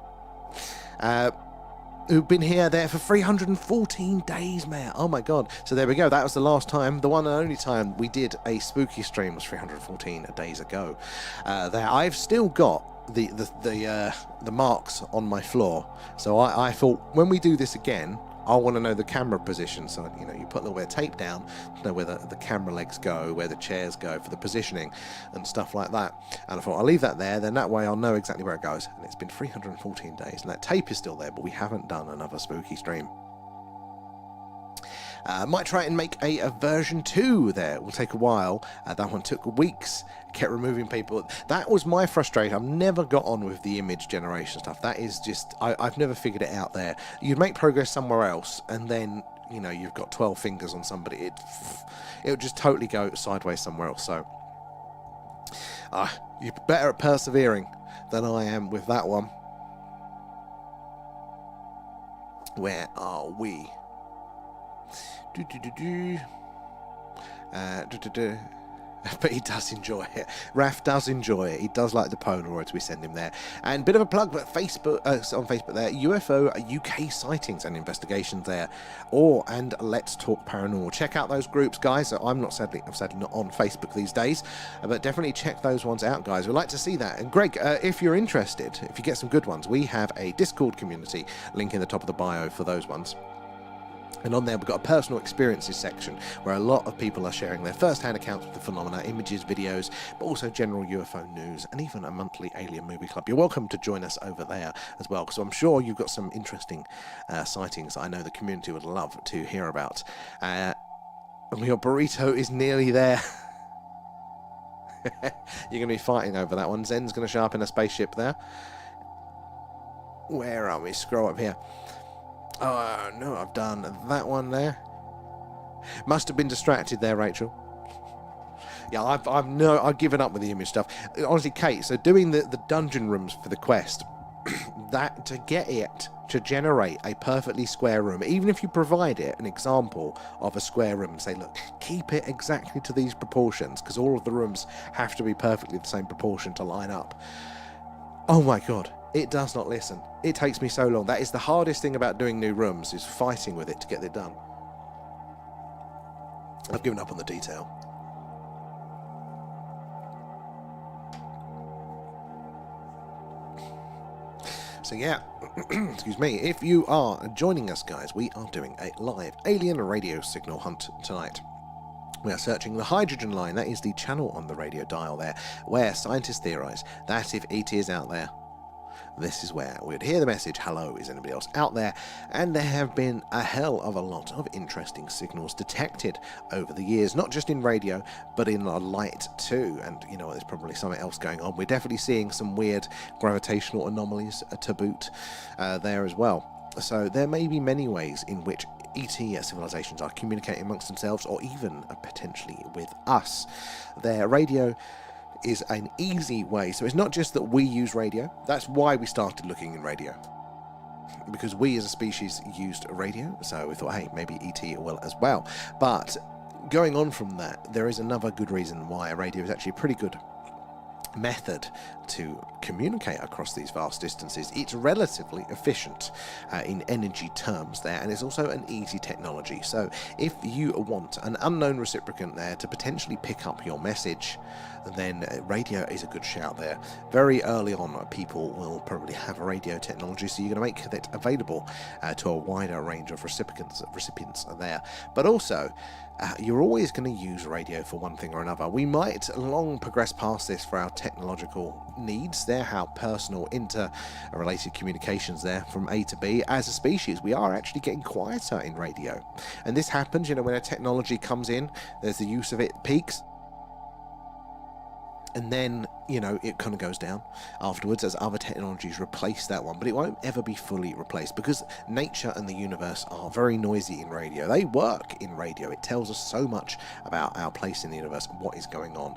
who've been there for 314 days, Mayor. Oh my god. So there we go, that was the last time, the one and only time we did a spooky stream was 314 days ago. There, I've still got the marks on my floor, so I thought when we do this again, I want to know the camera position, so you know, you put a little bit of tape down to know where the camera legs go, where the chairs go for the positioning and stuff like that. And I thought I'll leave that there, then that way I'll know exactly where it goes. And it's been 314 days, and that tape is still there, but we haven't done another spooky stream. Might try and make a version 2 there. It will take a while. That one took weeks. Kept removing people. That was my frustration. I've never got on with the image generation stuff. That is just, I've never figured it out there. You'd make progress somewhere else, and then, you know, you've got 12 fingers on somebody. It would just totally go sideways somewhere else. So, you're better at persevering than I am with that one. Where are we? But he does enjoy it. Raf does enjoy it. He does like the Polaroids we send him there. And bit of a plug, but Facebook, on Facebook there, UFO UK sightings and investigations there. And Let's Talk Paranormal. Check out those groups, guys. I'm sadly not on Facebook these days, but definitely check those ones out, guys. We'd like to see that. And Greg, if you're interested, if you get some good ones, we have a Discord community, link in the top of the bio for those ones. And on there, we've got a personal experiences section where a lot of people are sharing their first-hand accounts of the phenomena, images, videos, but also general UFO news, and even a monthly alien movie club. You're welcome to join us over there as well, because I'm sure you've got some interesting sightings I know the community would love to hear about. Your burrito is nearly there. You're going to be fighting over that one. Zen's going to show up in a spaceship there. Where are we? Scroll up here. Oh, no, I've done that one there. Must have been distracted there, Rachel. Yeah, I've given up with the image stuff. Honestly, Kate, so doing the dungeon rooms for the quest, that to get it to generate a perfectly square room, even if you provide it an example of a square room and say, look, keep it exactly to these proportions, because all of the rooms have to be perfectly the same proportion to line up. Oh my god. It does not listen. It takes me so long. That is the hardest thing about doing new rooms, is fighting with it to get it done. I've given up on the detail. So yeah, excuse me, if you are joining us, guys, we are doing a live alien radio signal hunt tonight. We are searching the hydrogen line. That is the channel on the radio dial there, where scientists theorize that if ET is out there, this is where we would hear the message, hello, is anybody else out there? And there have been a hell of a lot of interesting signals detected over the years, not just in radio, but in light too. And you know, there's probably something else going on. We're definitely seeing some weird gravitational anomalies to boot there as well. So there may be many ways in which ET civilizations are communicating amongst themselves, or even potentially with us. Their radio is an easy way. So it's not just that we use radio. That's why we started looking in radio, because we as a species used radio. So we thought, hey, maybe ET will as well. But going on from that, there is another good reason why radio is actually a pretty good method to communicate across these vast distances. It's relatively efficient in energy terms there, and it's also an easy technology. So if you want an unknown recipient there to potentially pick up your message, then radio is a good shout there. Very early on, people will probably have radio technology, so you're going to make it available to a wider range of recipients there. But also, you're always going to use radio for one thing or another. We might long progress past this for our technological needs there, how personal interrelated communications there from A to B. As a species, we are actually getting quieter in radio. And this happens, when a technology comes in, there's the use of it peaks, and then, it kind of goes down afterwards as other technologies replace that one. But it won't ever be fully replaced, because nature and the universe are very noisy in radio. They work in radio. It tells us so much about our place in the universe and what is going on,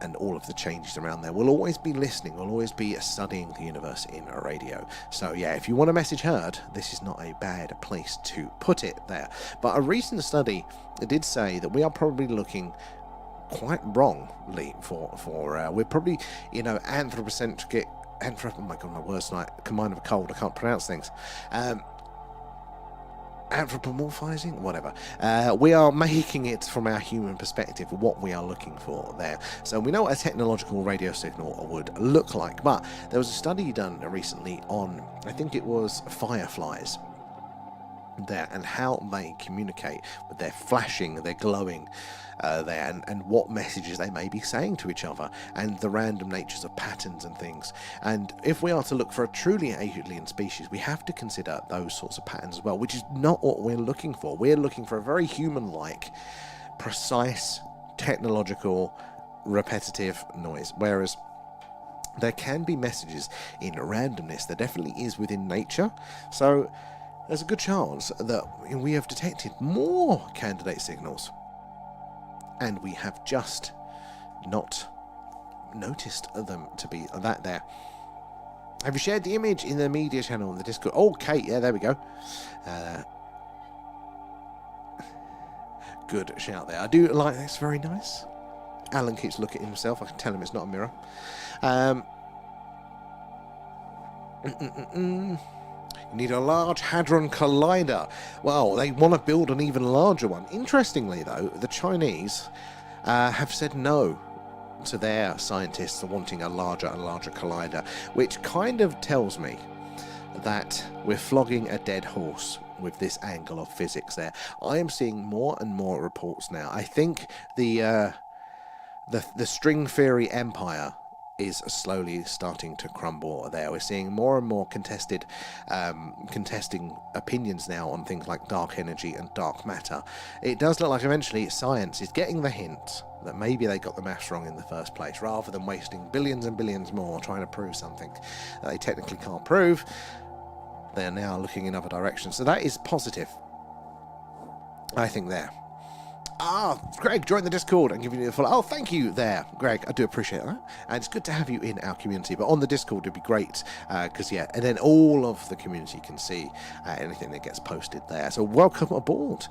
and all of the changes around there. We'll always be listening. We'll always be studying the universe in a radio. So yeah, if you want a message heard, this is not a bad place to put it there. But a recent study did say that we are probably looking quite wrongly for we're probably anthropocentric. Oh my god, my words tonight combined with a cold, I can't pronounce things. Anthropomorphizing, whatever. We are making it from our human perspective what we are looking for there. So we know what a technological radio signal would look like, but there was a study done recently on, I think it was fireflies there, and how they communicate with their flashing, their glowing there, and what messages they may be saying to each other, and the random natures of patterns and things. And if we are to look for a truly alien species, we have to consider those sorts of patterns as well, which is not what we're looking for. We're looking for a very human-like, precise, technological, repetitive noise, whereas there can be messages in randomness. There definitely is within nature. So there's a good chance that we have detected more candidate signals, and we have just not noticed them to be that there. Have you shared the image in the media channel on the Discord? Oh, Kate, yeah, there we go. Good shout there. I do like this, very nice. Alan keeps looking at himself. I can tell him it's not a mirror. You need a large hadron collider. Well, they want to build an even larger one. Interestingly, though, the Chinese have said no to their scientists wanting a larger and larger collider, which kind of tells me that we're flogging a dead horse with this angle of physics there. I am seeing more and more reports now. I think the string theory empire is slowly starting to crumble there. We're seeing more and more contesting opinions now on things like dark energy and dark matter. It does look like eventually science is getting the hint that maybe they got the maths wrong in the first place, rather than wasting billions and billions more trying to prove something that they technically can't prove. They're now looking in other directions. So that is positive, I think, there. Greg, join the Discord and give you the follow. Oh, thank you there, Greg. I do appreciate that. And it's good to have you in our community. But on the Discord, it'd be great because, yeah, and then all of the community can see anything that gets posted there. So welcome aboard.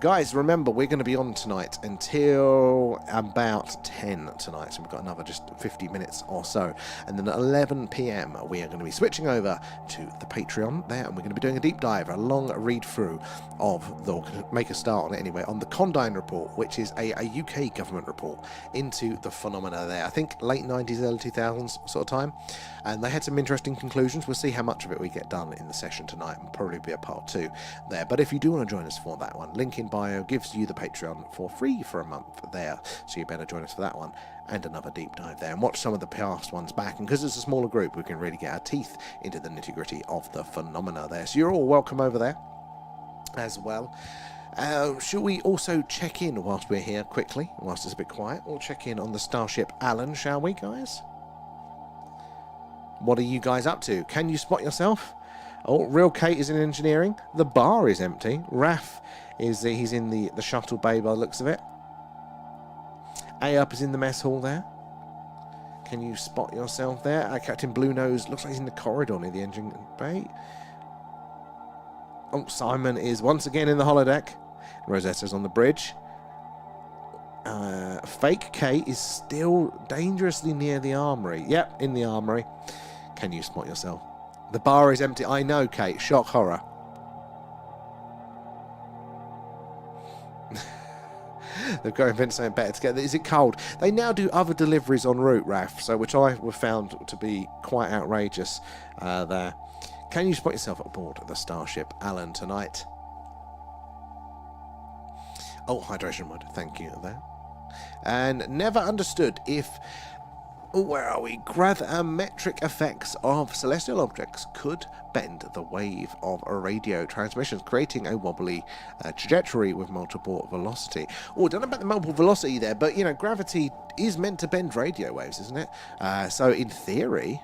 Guys, remember, we're going to be on tonight until about 10 tonight. So we've got another just 50 minutes or so. And then at 11 p.m, we are going to be switching over to the Patreon there. And we're going to be doing a deep dive, a long read through of the, make a start on it anyway, on the Condine report, which is a UK government report into the phenomena there. I think late 90s, early 2000s sort of time, and they had some interesting conclusions. We'll see how much of it we get done in the session tonight, and probably be a part 2 there. But if you do want to join us for that one, link in bio gives you the Patreon for free for a month there, so you better join us for that one and another deep dive there, and watch some of the past ones back. And because it's a smaller group, we can really get our teeth into the nitty-gritty of the phenomena there. So you're all welcome over there as well. Shall we also check in whilst we're here quickly, whilst it's a bit quiet? We'll check in on the Starship Alan, shall we, guys? What are you guys up to? Can you spot yourself? Oh, Real Kate is in engineering. The bar is empty. Raf is he's in the shuttle bay by the looks of it. A-Up is in the mess hall there. Can you spot yourself there? Captain Bluenose looks like he's in the corridor near the engine bay. Oh, Simon is once again in the holodeck. Rosetta's on the bridge. Fake Kate is still dangerously near the armory. Yep, in the armory. Can you spot yourself? The bar is empty. I know, Kate. Shock horror. They've got to invent something better to get. Is it cold? They now do other deliveries en route, Raf, so which I found to be quite outrageous there. Can you spot yourself aboard the Starship Alan tonight? Oh, hydration mode. Thank you there. And never understood if... Oh, where are we? Gravimetric effects of celestial objects could bend the wave of radio transmissions, creating a wobbly trajectory with multiple velocity. Oh, I don't know about the multiple velocity there, but, you know, gravity is meant to bend radio waves, isn't it? So, in theory,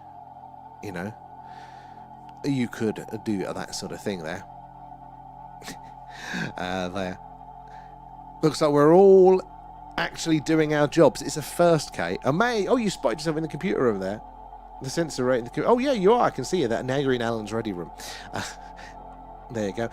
you know, you could do that sort of thing there. There. Looks like we're all actually doing our jobs. It's a first, Kate. Oh, you spotted yourself in the computer over there. The sensor rate in the computer. Oh, yeah, you are. I can see you there. Now you're in Alan's ready room. There you go.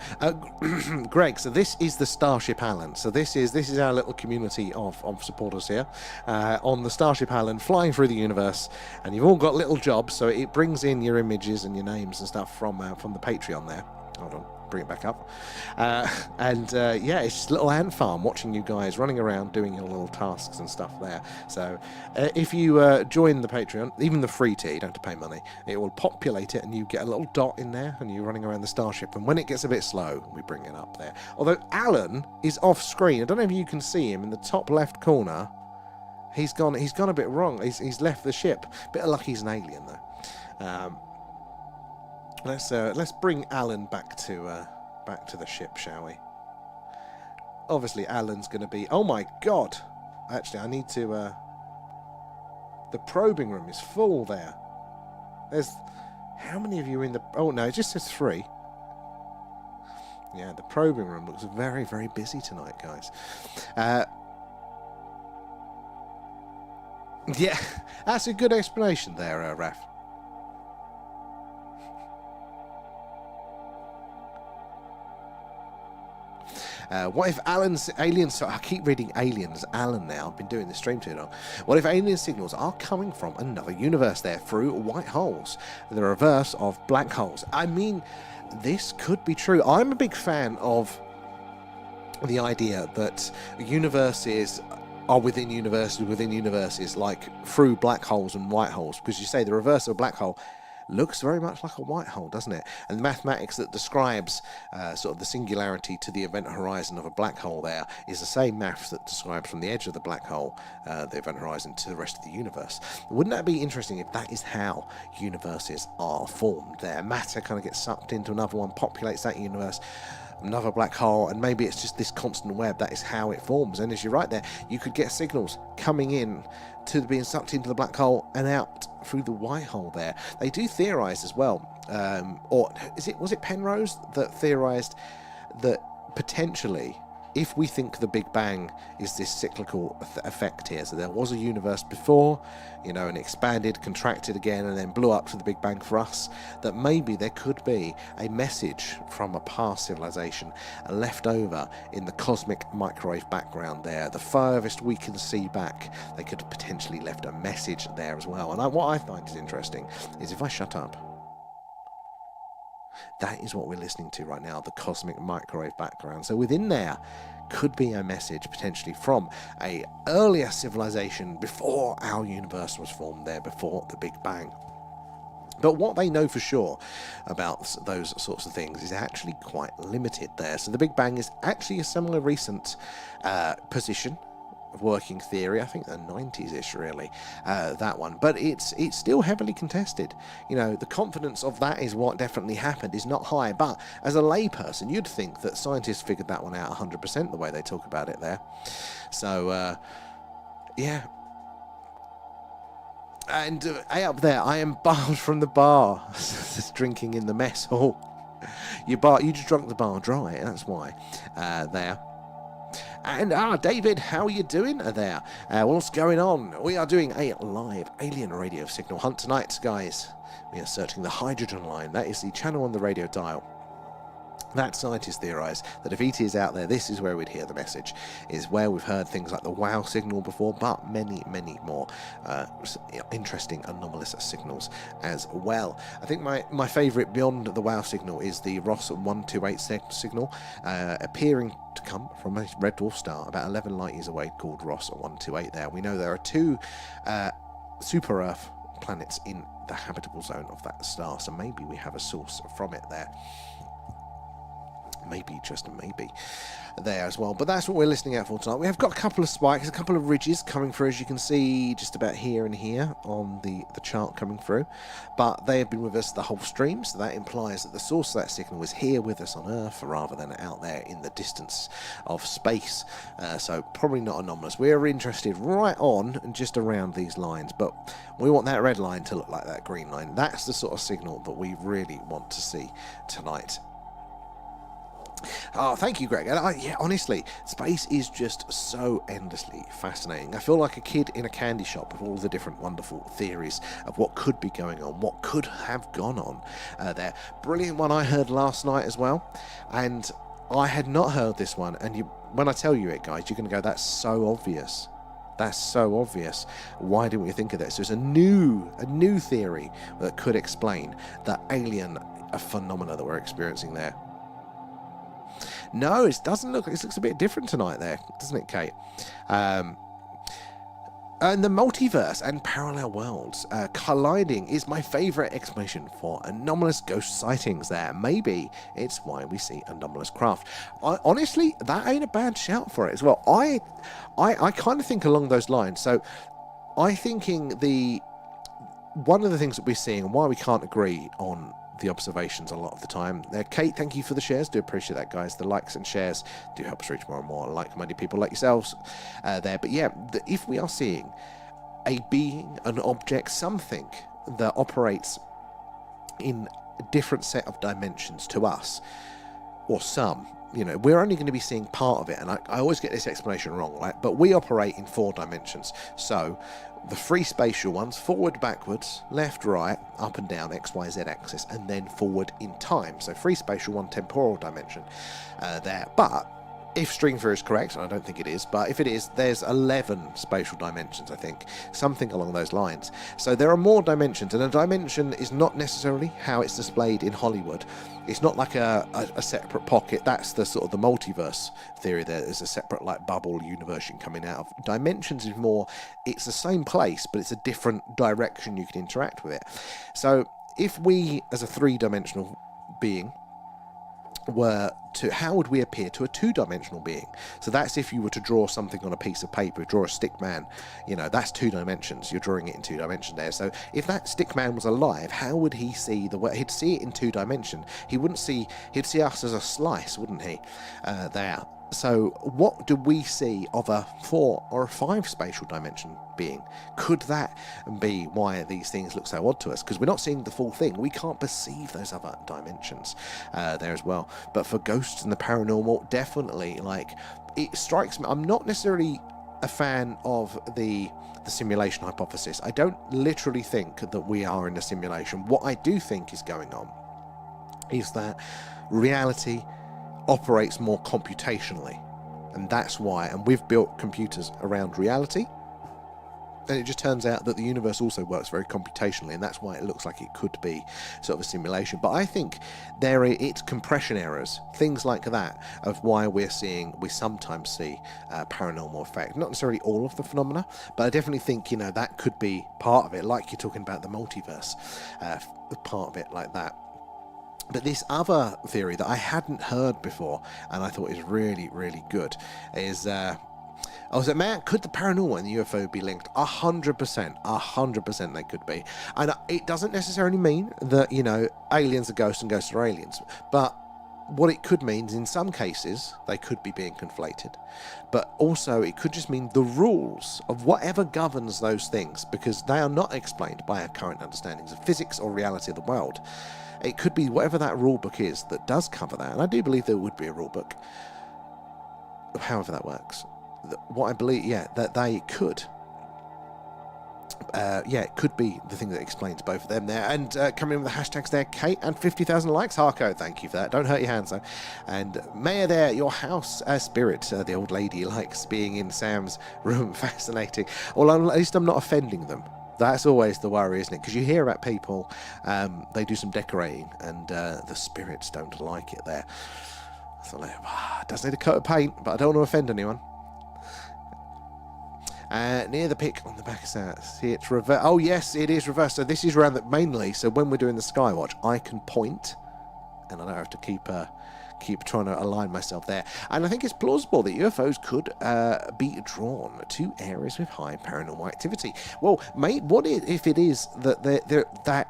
Greg, so this is the Starship Alan. So this is our little community of supporters here on the Starship Alan, flying through the universe. And you've all got little jobs, so it brings in your images and your names and stuff from the Patreon there. Hold on. Bring it back up. Yeah, it's just a little ant farm watching you guys running around doing your little tasks and stuff there. So if you join the Patreon, even the free tier, you don't have to pay money, it will populate it and you get a little dot in there and you're running around the Starship, and when it gets a bit slow we bring it up there. Although Alan is off screen. I don't know if you can see him in the top left corner. He's gone a bit wrong. He's left the ship. Bit of luck he's an alien though. Let's bring Alan back to the ship, shall we? Obviously, Alan's going to be... Oh my God! Actually, I need to... The probing room is full there. There's... How many of you in the... Oh no, it just says 3. Yeah, the probing room looks very, very busy tonight, guys. Yeah, that's a good explanation there, Raf. What if aliens... So I keep reading aliens, Alan now. I've been doing the stream too long. What if alien signals are coming from another universe there through white holes? The reverse of black holes. I mean, this could be true. I'm a big fan of the idea that universes are within universes, like through black holes and white holes. Because you say the reverse of a black hole looks very much like a white hole, doesn't it? And the mathematics that describes sort of the singularity to the event horizon of a black hole there is the same maths that describes from the edge of the black hole, the event horizon, to the rest of the universe. Wouldn't that be interesting if that is how universes are formed there? Matter kind of gets sucked into another one, populates that universe, another black hole, and maybe it's just this constant web. That is how it forms. And as you're right there, you could get signals coming in to being sucked into the black hole and out through the white hole there. They do theorize as well, or was it Penrose that theorized that potentially, if we think the Big Bang is this cyclical effect here, so there was a universe before, you know, and expanded, contracted again, and then blew up to the Big Bang for us, that maybe there could be a message from a past civilization left over in the cosmic microwave background there. The furthest we can see back, they could have potentially left a message there as well. And what I find is interesting is if I shut up, that is what we're listening to right now, the cosmic microwave background. So within there could be a message potentially from a earlier civilization before our universe was formed there, before the Big Bang. But what they know for sure about those sorts of things is actually quite limited there. So the Big Bang is actually a similar recent position of working theory. I think the 90s-ish, really, that one. But it's still heavily contested. You know, the confidence of that is what definitely happened is not high. But as a layperson, you'd think that scientists figured that one out 100% the way they talk about it there. So, yeah. And up there, I am barred from the bar. Just drinking in the mess hall. You just drunk the bar dry, that's why. There. And David, how are you doing there? What's going on? We are doing a live alien radio signal hunt tonight, guys. We are searching the hydrogen line. That is the channel on the radio dial. That scientists theorise that if ET is out there, this is where we'd hear the message, is where we've heard things like the WOW signal before, but many, many more interesting anomalous signals as well. I think my favourite beyond the WOW signal is the Ross 128 signal, appearing to come from a red dwarf star about 11 light years away, called Ross 128 there. We know there are two super-Earth planets in the habitable zone of that star, so maybe we have a source from it there. Maybe, just maybe, there as well. But that's what we're listening out for tonight. We have got a couple of spikes, a couple of ridges coming through, as you can see, just about here and here on the chart coming through. But they have been with us the whole stream, so that implies that the source of that signal was here with us on Earth, rather than out there in the distance of space. So probably not anomalous. We're interested right on and just around these lines, but we want that red line to look like that green line. That's the sort of signal that we really want to see tonight. Oh, thank you, Greg. Yeah, honestly, space is just so endlessly fascinating. I feel like a kid in a candy shop with all the different wonderful theories of what could be going on, what could have gone on there. Brilliant one I heard last night as well, and I had not heard this one. And when I tell you it, guys, you're going to go, that's so obvious. That's so obvious. Why didn't we think of this? There's a new theory that could explain the alien phenomena that we're experiencing there. No, it doesn't look. It looks a bit different tonight there, doesn't it, Kate? And the multiverse and parallel worlds colliding is my favourite explanation for anomalous ghost sightings there. Maybe it's why we see anomalous craft. Honestly, that ain't a bad shout for it as well. I kind of think along those lines. So I'm thinking one of the things that we're seeing and why we can't agree on the observations a lot of the time. Kate, thank you for the shares. Do appreciate that, guys. The likes and shares do help us reach more and more like-minded people like yourselves there. But yeah, if we are seeing a being, an object, something that operates in a different set of dimensions to us, or some, we're only going to be seeing part of it. And I always get this explanation wrong, right? But we operate in 4 dimensions. So the 3 spatial ones, forward, backwards, left, right, up and down, X, Y, Z axis, and then forward in time. So 3 spatial, 1 temporal dimension there. But if string theory is correct, and I don't think it is, but if it is, there's 11 spatial dimensions, I think. Something along those lines. So there are more dimensions, and a dimension is not necessarily how it's displayed in Hollywood. It's not like a separate pocket. That's the sort of the multiverse theory there. There's a separate like bubble universe coming out of. Dimensions is more, it's the same place, but it's a different direction you can interact with it. So if we, as a 3-dimensional being, were to, how would we appear to a 2-dimensional being? So that's if you were to draw something on a piece of paper, draw a stick man, that's 2 dimensions. You're drawing it in 2 dimensions there. So if that stick man was alive, how would he see the way? He'd see it in 2 dimensions. He'd see us as a slice, wouldn't he? There. So what do we see of a 4 or a 5 spatial dimension being? Could that be why these things look so odd to us? Because we're not seeing the full thing. We can't perceive those other dimensions there as well. But for ghosts and the paranormal, definitely, it strikes me. I'm not necessarily a fan of the simulation hypothesis. I don't literally think that we are in a simulation. What I do think is going on is that reality operates more computationally, and that's why, and we've built computers around reality, and it just turns out that the universe also works very computationally, and that's why it looks like it could be sort of a simulation. But I think it's compression errors, things like that, of why we sometimes see paranormal effect. Not necessarily all of the phenomena, but I definitely think that could be part of it, like you're talking about the multiverse, part of it like that. But this other theory that I hadn't heard before, and I thought is really, really good, is, I was like, man, could the paranormal and the UFO be linked? 100% they could be. And it doesn't necessarily mean that, aliens are ghosts and ghosts are aliens. But what it could mean is, in some cases, they could be being conflated. But also, it could just mean the rules of whatever governs those things, because they are not explained by our current understandings of physics or reality of the world. It could be whatever that rule book is that does cover that, and I do believe there would be a rule book. however that works, what I believe, that they could. It could be the thing that explains both of them there. And coming in with the hashtags there, Kate and 50,000 likes. Harco, thank you for that. Don't hurt your hands though. And Mayor there, your house spirit, the old lady likes being in Sam's room. Fascinating. Well, at least I'm not offending them. That's always the worry, isn't it? Because you hear about people, they do some decorating and the spirits don't like it there. So like, it does need a coat of paint, but I don't want to offend anyone. Near the pic on the back of that, see it's reverse. Oh yes, it is reversed. So this is around that mainly. So when we're doing the skywatch, I can point, and I don't have to keep trying to align myself there. And I think it's plausible that UFOs could be drawn to areas with high paranormal activity. Well, what if it is that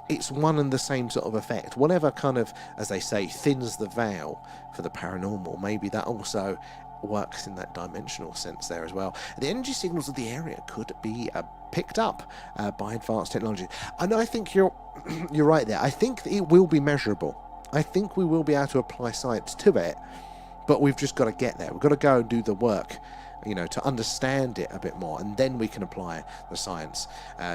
it's one and the same sort of effect? Whatever kind of, as they say, thins the veil for the paranormal. Maybe that also works in that dimensional sense there as well. The energy signals of the area could be picked up by advanced technology. And I think you're right there. I think it will be measurable. I think we will be able to apply science to it, but we've just got to get there. We've got to go and do the work, to understand it a bit more, and then we can apply the science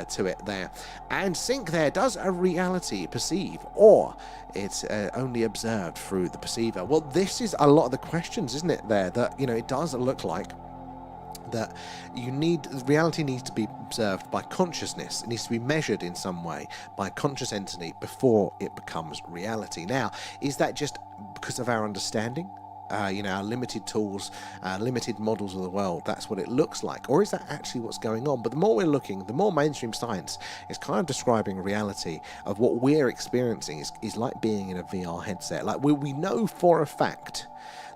to it there. And Sync there, does a reality perceive, or it's only observed through the perceiver? Well, this is a lot of the questions, isn't it, there, that, it does look like that reality needs to be observed by consciousness. It needs to be measured in some way by a conscious entity before it becomes reality. Now, is that just because of our understanding? Our limited tools, limited models of the world, that's what it looks like? Or is that actually what's going on? But the more we're looking, the more mainstream science is kind of describing reality of what we're experiencing is like being in a VR headset. Like we know for a fact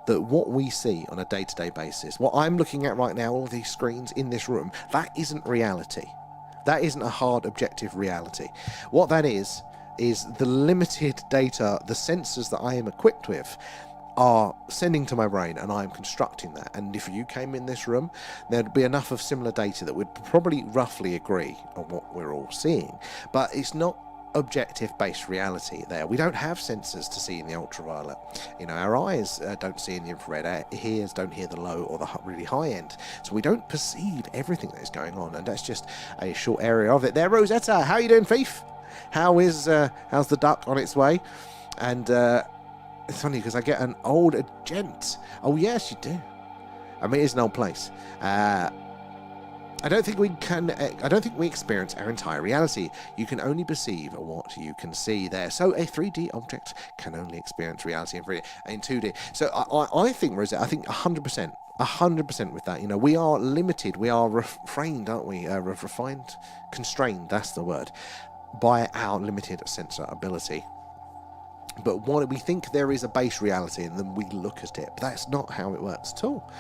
that what we see on a day-to-day basis, what I'm looking at right now, all of these screens in this room, that isn't reality. That isn't a hard, objective reality. What that is the limited data, the sensors that I am equipped with, are sending to my brain, and I'm constructing that. And if you came in this room, there'd be enough of similar data that would probably roughly agree on what we're all seeing. But it's not objective-based reality there. We don't have sensors to see in the ultraviolet. Our eyes don't see in the infrared. Our ears don't hear the low or the really high end. So we don't perceive everything that is going on, and that's just a short area of it. There, Rosetta, how are you doing, Thief? How's the duck on its way? And it's funny because I get an old gent. Oh yes, you do. I mean, it's an old place. I don't think we experience our entire reality. You can only perceive what you can see there. So a 3D object can only experience reality in 2D. So I think, Rosetta, 100% with that. We are limited. We are refrained, aren't we? Refined, constrained. That's the word. By our limited sensor ability. But we think there is a base reality, and then we look at it. But that's not how it works at all,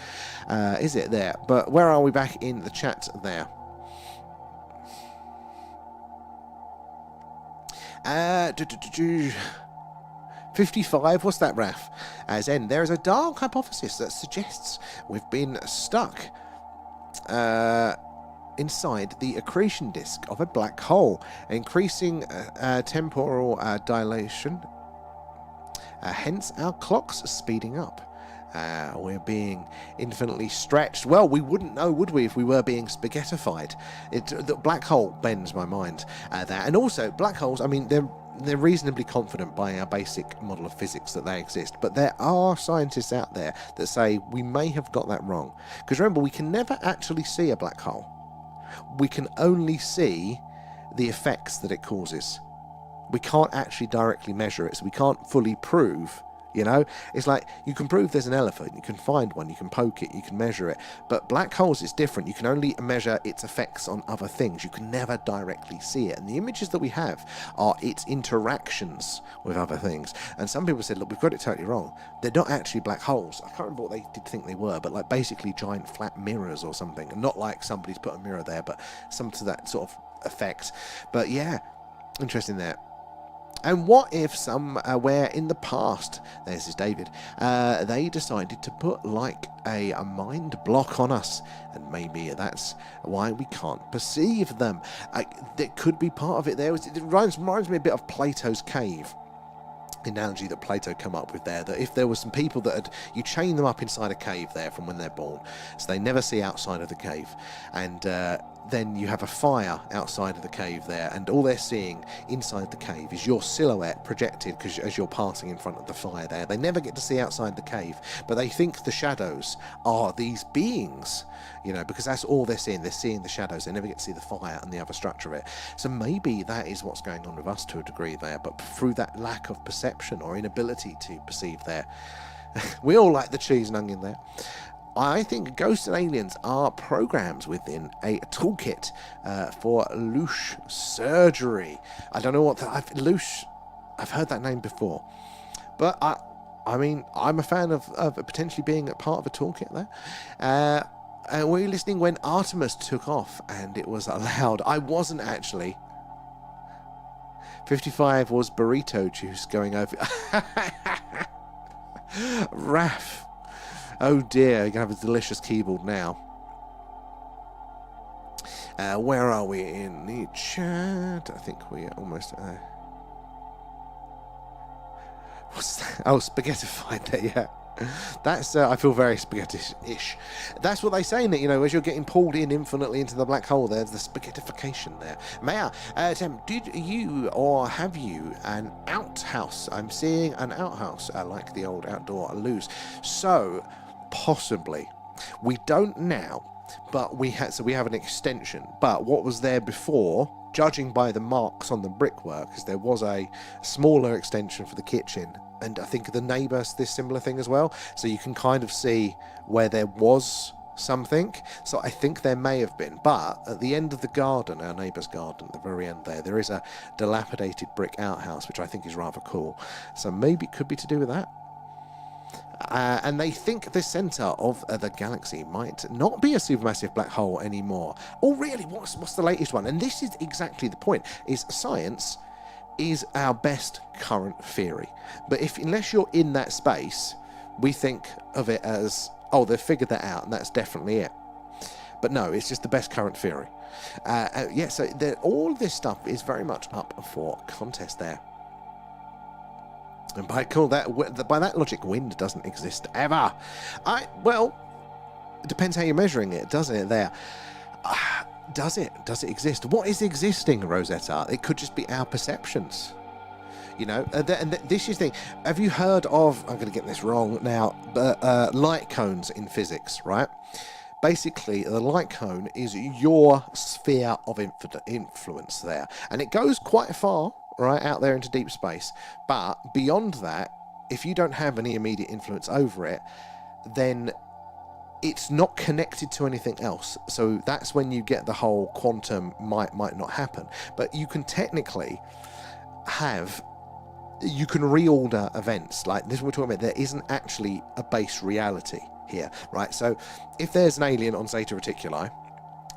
is it there? But where are we back in the chat there? 55, what's that, Raf? Zen, there is a dark hypothesis that suggests we've been stuck inside the accretion disk of a black hole, increasing temporal dilation. Hence our clocks speeding up. We're being infinitely stretched. Well, we wouldn't know, would we, if we were being spaghettified? The black hole bends my mind there. And also, black holes, I mean, they're reasonably confident by our basic model of physics that they exist. But there are scientists out there that say we may have got that wrong. Because remember, we can never actually see a black hole. We can only see the effects that it causes. We can't actually directly measure it, so we can't fully prove, It's like, you can prove there's an elephant, you can find one, you can poke it, you can measure it. But black holes is different. You can only measure its effects on other things. You can never directly see it. And the images that we have are its interactions with other things. And some people said, look, we've got it totally wrong. They're not actually black holes. I can't remember what they did think they were, but like basically giant flat mirrors or something. And not like somebody's put a mirror there, but some to that sort of effect. But yeah, interesting there. And what if somewhere in the past, this is David, they decided to put like a mind block on us, and maybe that's why we can't perceive them. That could be part of it there. It reminds me a bit of Plato's cave. analogy that Plato come up with there, that if there were some people that had, you chain them up inside a cave there from when they're born, so they never see outside of the cave, and then you have a fire outside of the cave there, and all they're seeing inside the cave is your silhouette projected because as you're passing in front of the fire there. They never get to see outside the cave, but they think the shadows are these beings, you know, because that's all they're seeing. They're seeing the shadows. They never get to see the fire and the other structure of it. So maybe that is what's going on with us to a degree there, but through that lack of perception or inability to perceive there. We all like the cheese and onion there. I think ghosts and aliens are programs within a toolkit for louche surgery. I don't know what louche. I've heard that name before, but I mean, I'm a fan of potentially being a part of a toolkit there. Were you listening when Artemis took off and it was allowed? I wasn't actually. 55 was burrito juice going over. Raph. Oh dear, you're going to have a delicious keyboard now. Where are we in the chat? I think we are almost... what's that? Oh, spaghettified there, yeah. That's, I feel very spaghetti-ish. That's what they say in it, you know, as you're getting pulled in infinitely into the black hole, there's the spaghettification there. Maya, Tim, did you or have you an outhouse? I'm seeing an outhouse, like the old outdoor loos. So... possibly. We don't now, but we have an extension. But what was there before, judging by the marks on the brickwork, is there was a smaller extension for the kitchen, and I think the neighbour's this similar thing as well. So you can kind of see where there was something. So I think there may have been, but at the end of the garden, our neighbour's garden, at the very end there is a dilapidated brick outhouse, which I think is rather cool. So maybe it could be to do with that. And they think the centre of the galaxy might not be a supermassive black hole anymore. Oh, really? What's the latest one? And this is exactly the point, is science is our best current theory. But unless you're in that space, we think of it as, oh, they've figured that out, and that's definitely it. But no, it's just the best current theory. Yeah, so all this stuff is very much up for contest there. And by that logic, wind doesn't exist ever. Well, it depends how you're measuring it, doesn't it? There, does it exist? What is existing, Rosetta? It could just be our perceptions. You know, and this is the thing. Have you heard of? I'm going to get this wrong now, but light cones in physics, right? Basically, the light cone is your sphere of influence there, and it goes quite far. Right out there into deep space, but beyond that, if you don't have any immediate influence over it, then it's not connected to anything else. So that's when you get the whole quantum might not happen. But you can technically you can reorder events. Like this, we're talking about, there isn't actually a base reality here, right? So if there's an alien on Zeta Reticuli,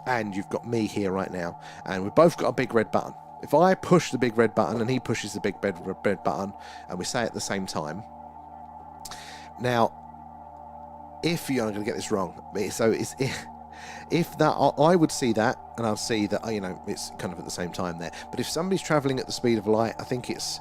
and you've got me here right now, and we've both got a big red button. If I push the big red button and he pushes the big red button, and we say it at the same time. Now, if you're going to get this wrong, so if that, I would see that, and I'll see that, you know, it's kind of at the same time there. But if somebody's travelling at the speed of light, I think it's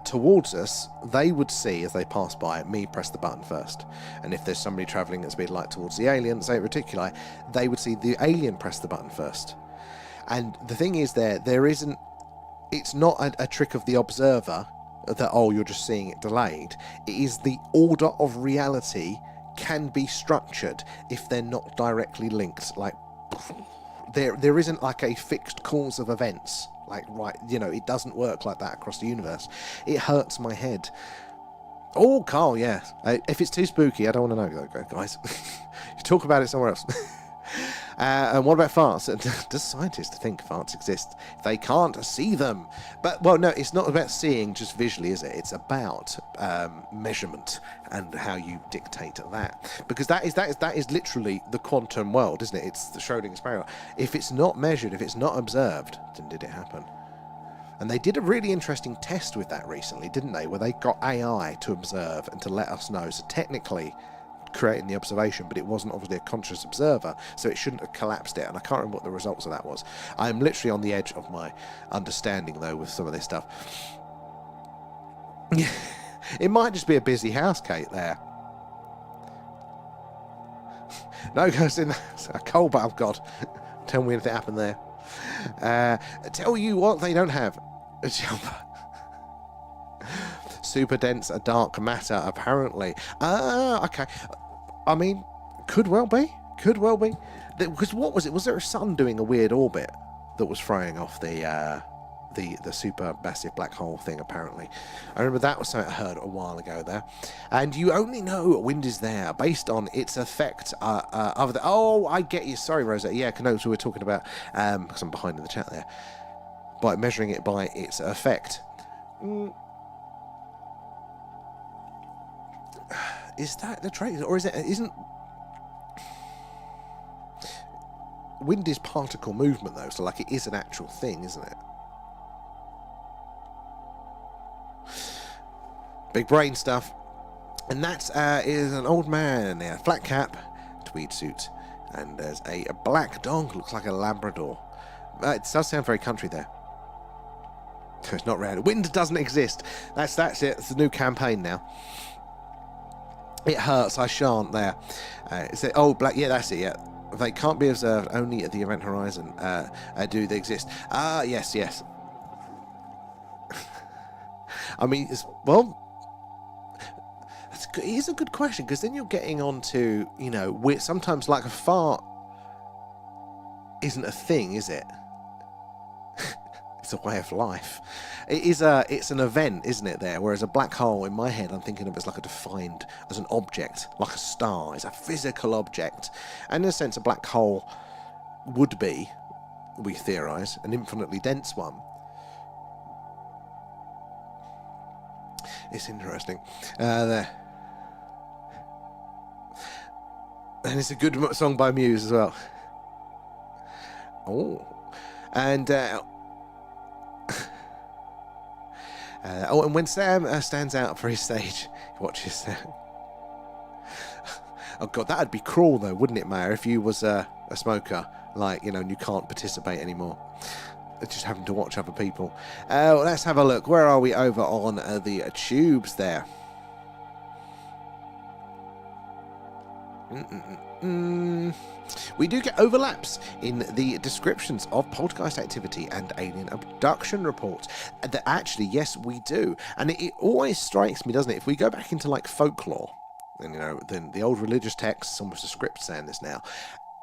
towards us, they would see as they pass by me press the button first. And if there's somebody travelling at the speed of light towards the alien, say Reticuli, they would see the alien press the button first. And the thing is, there isn't. It's not a trick of the observer that, oh, you're just seeing it delayed. It is the order of reality can be structured if they're not directly linked. Like, there isn't like a fixed cause of events. Like, right, you know, it doesn't work like that across the universe. It hurts my head. Oh, Carl, yeah. If it's too spooky, I don't want to know, guys. You talk about it somewhere else. And what about farts? Does scientists think farts exist? They can't see them. But, well, no, it's not about seeing just visually, is it? It's about measurement and how you dictate that. Because that is literally the quantum world, isn't it? It's the Schrodinger's paradox. If it's not measured, if it's not observed, then did it happen? And they did a really interesting test with that recently, didn't they? Where they got AI to observe and to let us know. So technically creating the observation, but it wasn't obviously a conscious observer, so it shouldn't have collapsed it, and I can't remember what the results of that was. I'm literally on the edge of my understanding, though, with some of this stuff. It might just be a busy house, Kate, there. No goes in a coal bar. Oh, God. Tell me anything happened there. Tell you what they don't have. Super dense dark matter, apparently. Okay. I mean, could well be. Could well be. Because what was it? Was there a sun doing a weird orbit that was throwing off the super massive black hole thing, apparently? I remember that was something I heard a while ago there. And you only know wind is there based on its effect of the... Oh, I get you. Sorry, Rosa. Yeah, no, so we're talking about... because I'm behind in the chat there. By measuring it by its effect. Is that the trait? Or is it... Isn't... Wind is particle movement, though, so like it is an actual thing, isn't it? Big brain stuff. And that is an old man in a flat cap, tweed suit, and there's a black dog, looks like a Labrador. It does sound very country there. It's not rare. Wind doesn't exist. That's it. It's the new campaign now. It hurts. I shan't there. Is it? Oh, black. Yeah, that's it. Yeah. They can't be observed only at the event horizon. Do they exist? Yes. I mean, it is a good question, because then you're getting on to, sometimes like a fart isn't a thing, is it? It's a way of life. It's an event, isn't it, there? Whereas a black hole, in my head, I'm thinking of it as like defined as an object, like a star. It's a physical object. And in a sense, a black hole would be, we theorise, an infinitely dense one. It's interesting. There. And it's a good song by Muse as well. Oh. And... and when Sam stands out for his stage, he watches Sam. Oh God, that'd be cruel though, wouldn't it, Mayor, if you was a smoker, like, and you can't participate anymore. Just having to watch other people. Let's have a look. Where are we over on the tubes there? We do get overlaps in the descriptions of poltergeist activity and alien abduction reports. Actually, yes, we do. And it always strikes me, doesn't it? If we go back into like folklore, and then the old religious texts, almost a script saying this now.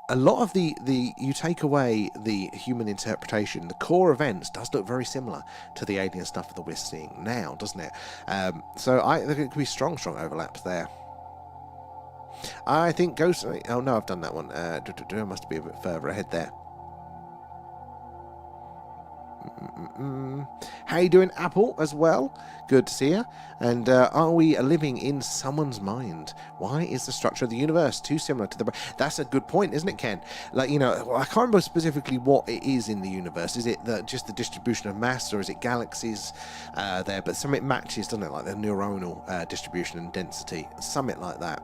A lot of you take away the human interpretation, the core events does look very similar to the alien stuff that we're seeing now, doesn't it? So I think it could be strong overlaps there. I think Ghost... Oh, no, I've done that one. I must be a bit further ahead there. How you doing, Apple, as well? Good to see you. And are we living in someone's mind? Why is the structure of the universe too similar to the... That's a good point, isn't it, Ken? Like, I can't remember specifically what it is in the universe. Is it just the distribution of mass, or is it galaxies there? But something matches, doesn't it? Like the neuronal distribution and density. Something like that.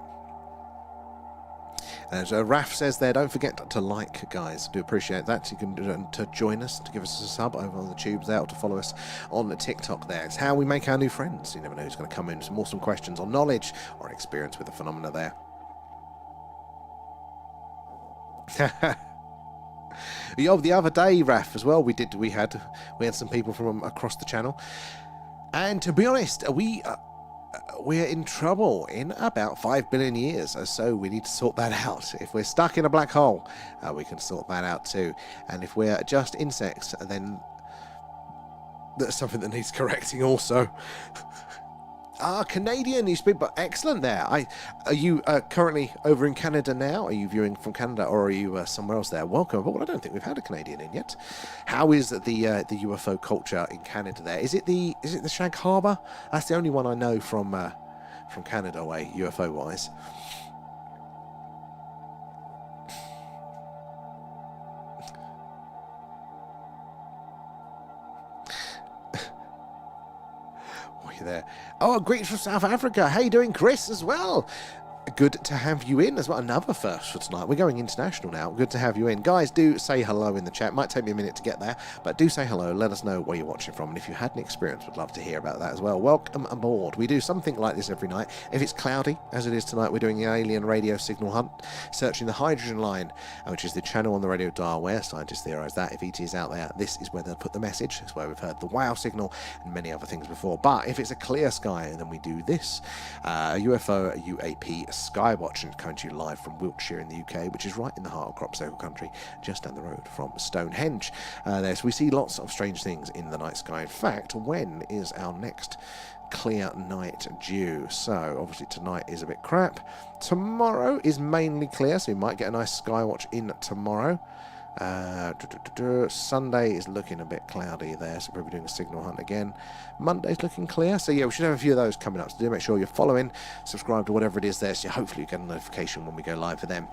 As Raf says there, don't forget to like, guys. Do appreciate that. You can to join us, to give us a sub over on the tubes there, or to follow us on the TikTok there. It's how we make our new friends. You never know who's going to come in with some awesome questions on knowledge or experience with the phenomena there. The other day, Raf, as well, we had some people from across the channel, and to be honest, we're in trouble in about 5 billion years, so we need to sort that out. If we're stuck in a black hole, we can sort that out too. And if we're just insects, then that's something that needs correcting also. Canadian, you speak, but excellent there. Are you currently over in Canada now? Are you viewing from Canada, or are you somewhere else there? Welcome. Well, I don't think we've had a Canadian in yet. How is the UFO culture in Canada there? Is it the Shag Harbour? That's the only one I know from Canada way, UFO wise. There. Oh, greetings from South Africa. How you doing, Chris, as well? good to have you in as well. Another first for tonight. We're going international now. Good to have you in. Guys, do say hello in the chat. Might take me a minute to get there, but do say hello. Let us know where you're watching from, and if you had an experience, we'd love to hear about that as well. Welcome aboard. We do something like this every night. If it's cloudy, as it is tonight, we're doing the alien radio signal hunt, searching the hydrogen line, which is the channel on the radio dial where scientists theorise that if ET is out there, this is where they'll put the message. It's where we've heard the wow signal and many other things before. But if it's a clear sky, then we do this. UFO UAP skywatcher coming to you live from Wiltshire in the UK, which is right in the heart of crop circle country, just down the road from Stonehenge. So we see lots of strange things in the night sky. In fact, when is our next clear night due? So obviously tonight is a bit crap. Tomorrow is mainly clear, so you might get a nice skywatch in tomorrow. Sunday is looking a bit cloudy there, so we'll be doing a signal hunt again. Monday's looking clear, so yeah, we should have a few of those coming up, so do make sure you're following, subscribe to whatever it is there, so hopefully you get a notification when we go live for them.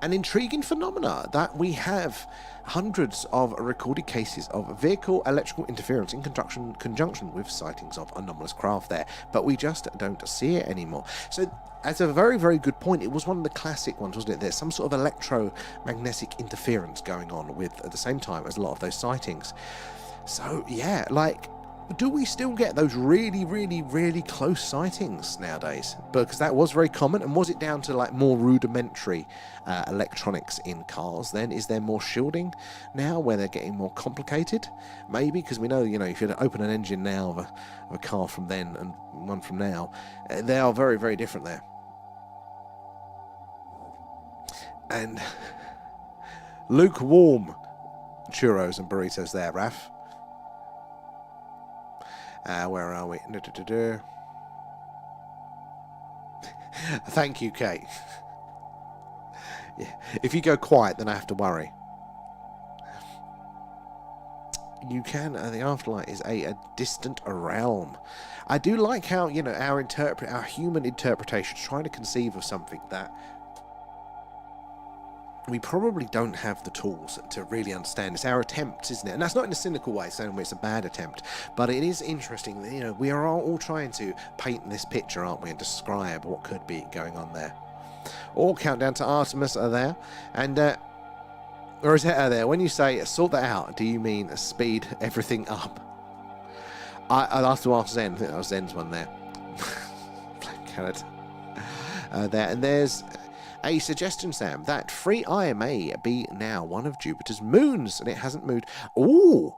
An intriguing phenomena that we have hundreds of recorded cases of vehicle electrical interference in conjunction with sightings of anomalous craft there, but we just don't see it anymore. So that's a very, very good point. It was one of the classic ones, wasn't it? There's some sort of electromagnetic interference going on with at the same time as a lot of those sightings. So yeah, like, do we still get those really, really, really close sightings nowadays? Because that was very common. And was it down to like more rudimentary electronics in cars then? Is there more shielding now where they're getting more complicated? Maybe, because we know, you know, if you open an engine now of a car from then and one from now, they are very, very different there. And lukewarm churros and burritos there, Raf. Where are we? Thank you, Kate. Yeah. If you go quiet, then I have to worry. You can. The afterlife is a distant realm. I do like how, you know, our human interpretation is trying to conceive of something that we probably don't have the tools to really understand. It's our attempts, isn't it? And that's not in a cynical way, saying it's a bad attempt, but it is interesting that, you know, we are all trying to paint this picture, aren't we, and describe what could be going on there. All Countdown to Artemis are there, and Rosetta there. When you say sort that out, do you mean speed everything up? I'll have to ask Zen. I think that was Zen's one there. There, and there's a suggestion, Sam, that Free Eye may be now one of Jupiter's moons, and it hasn't moved. Ooh,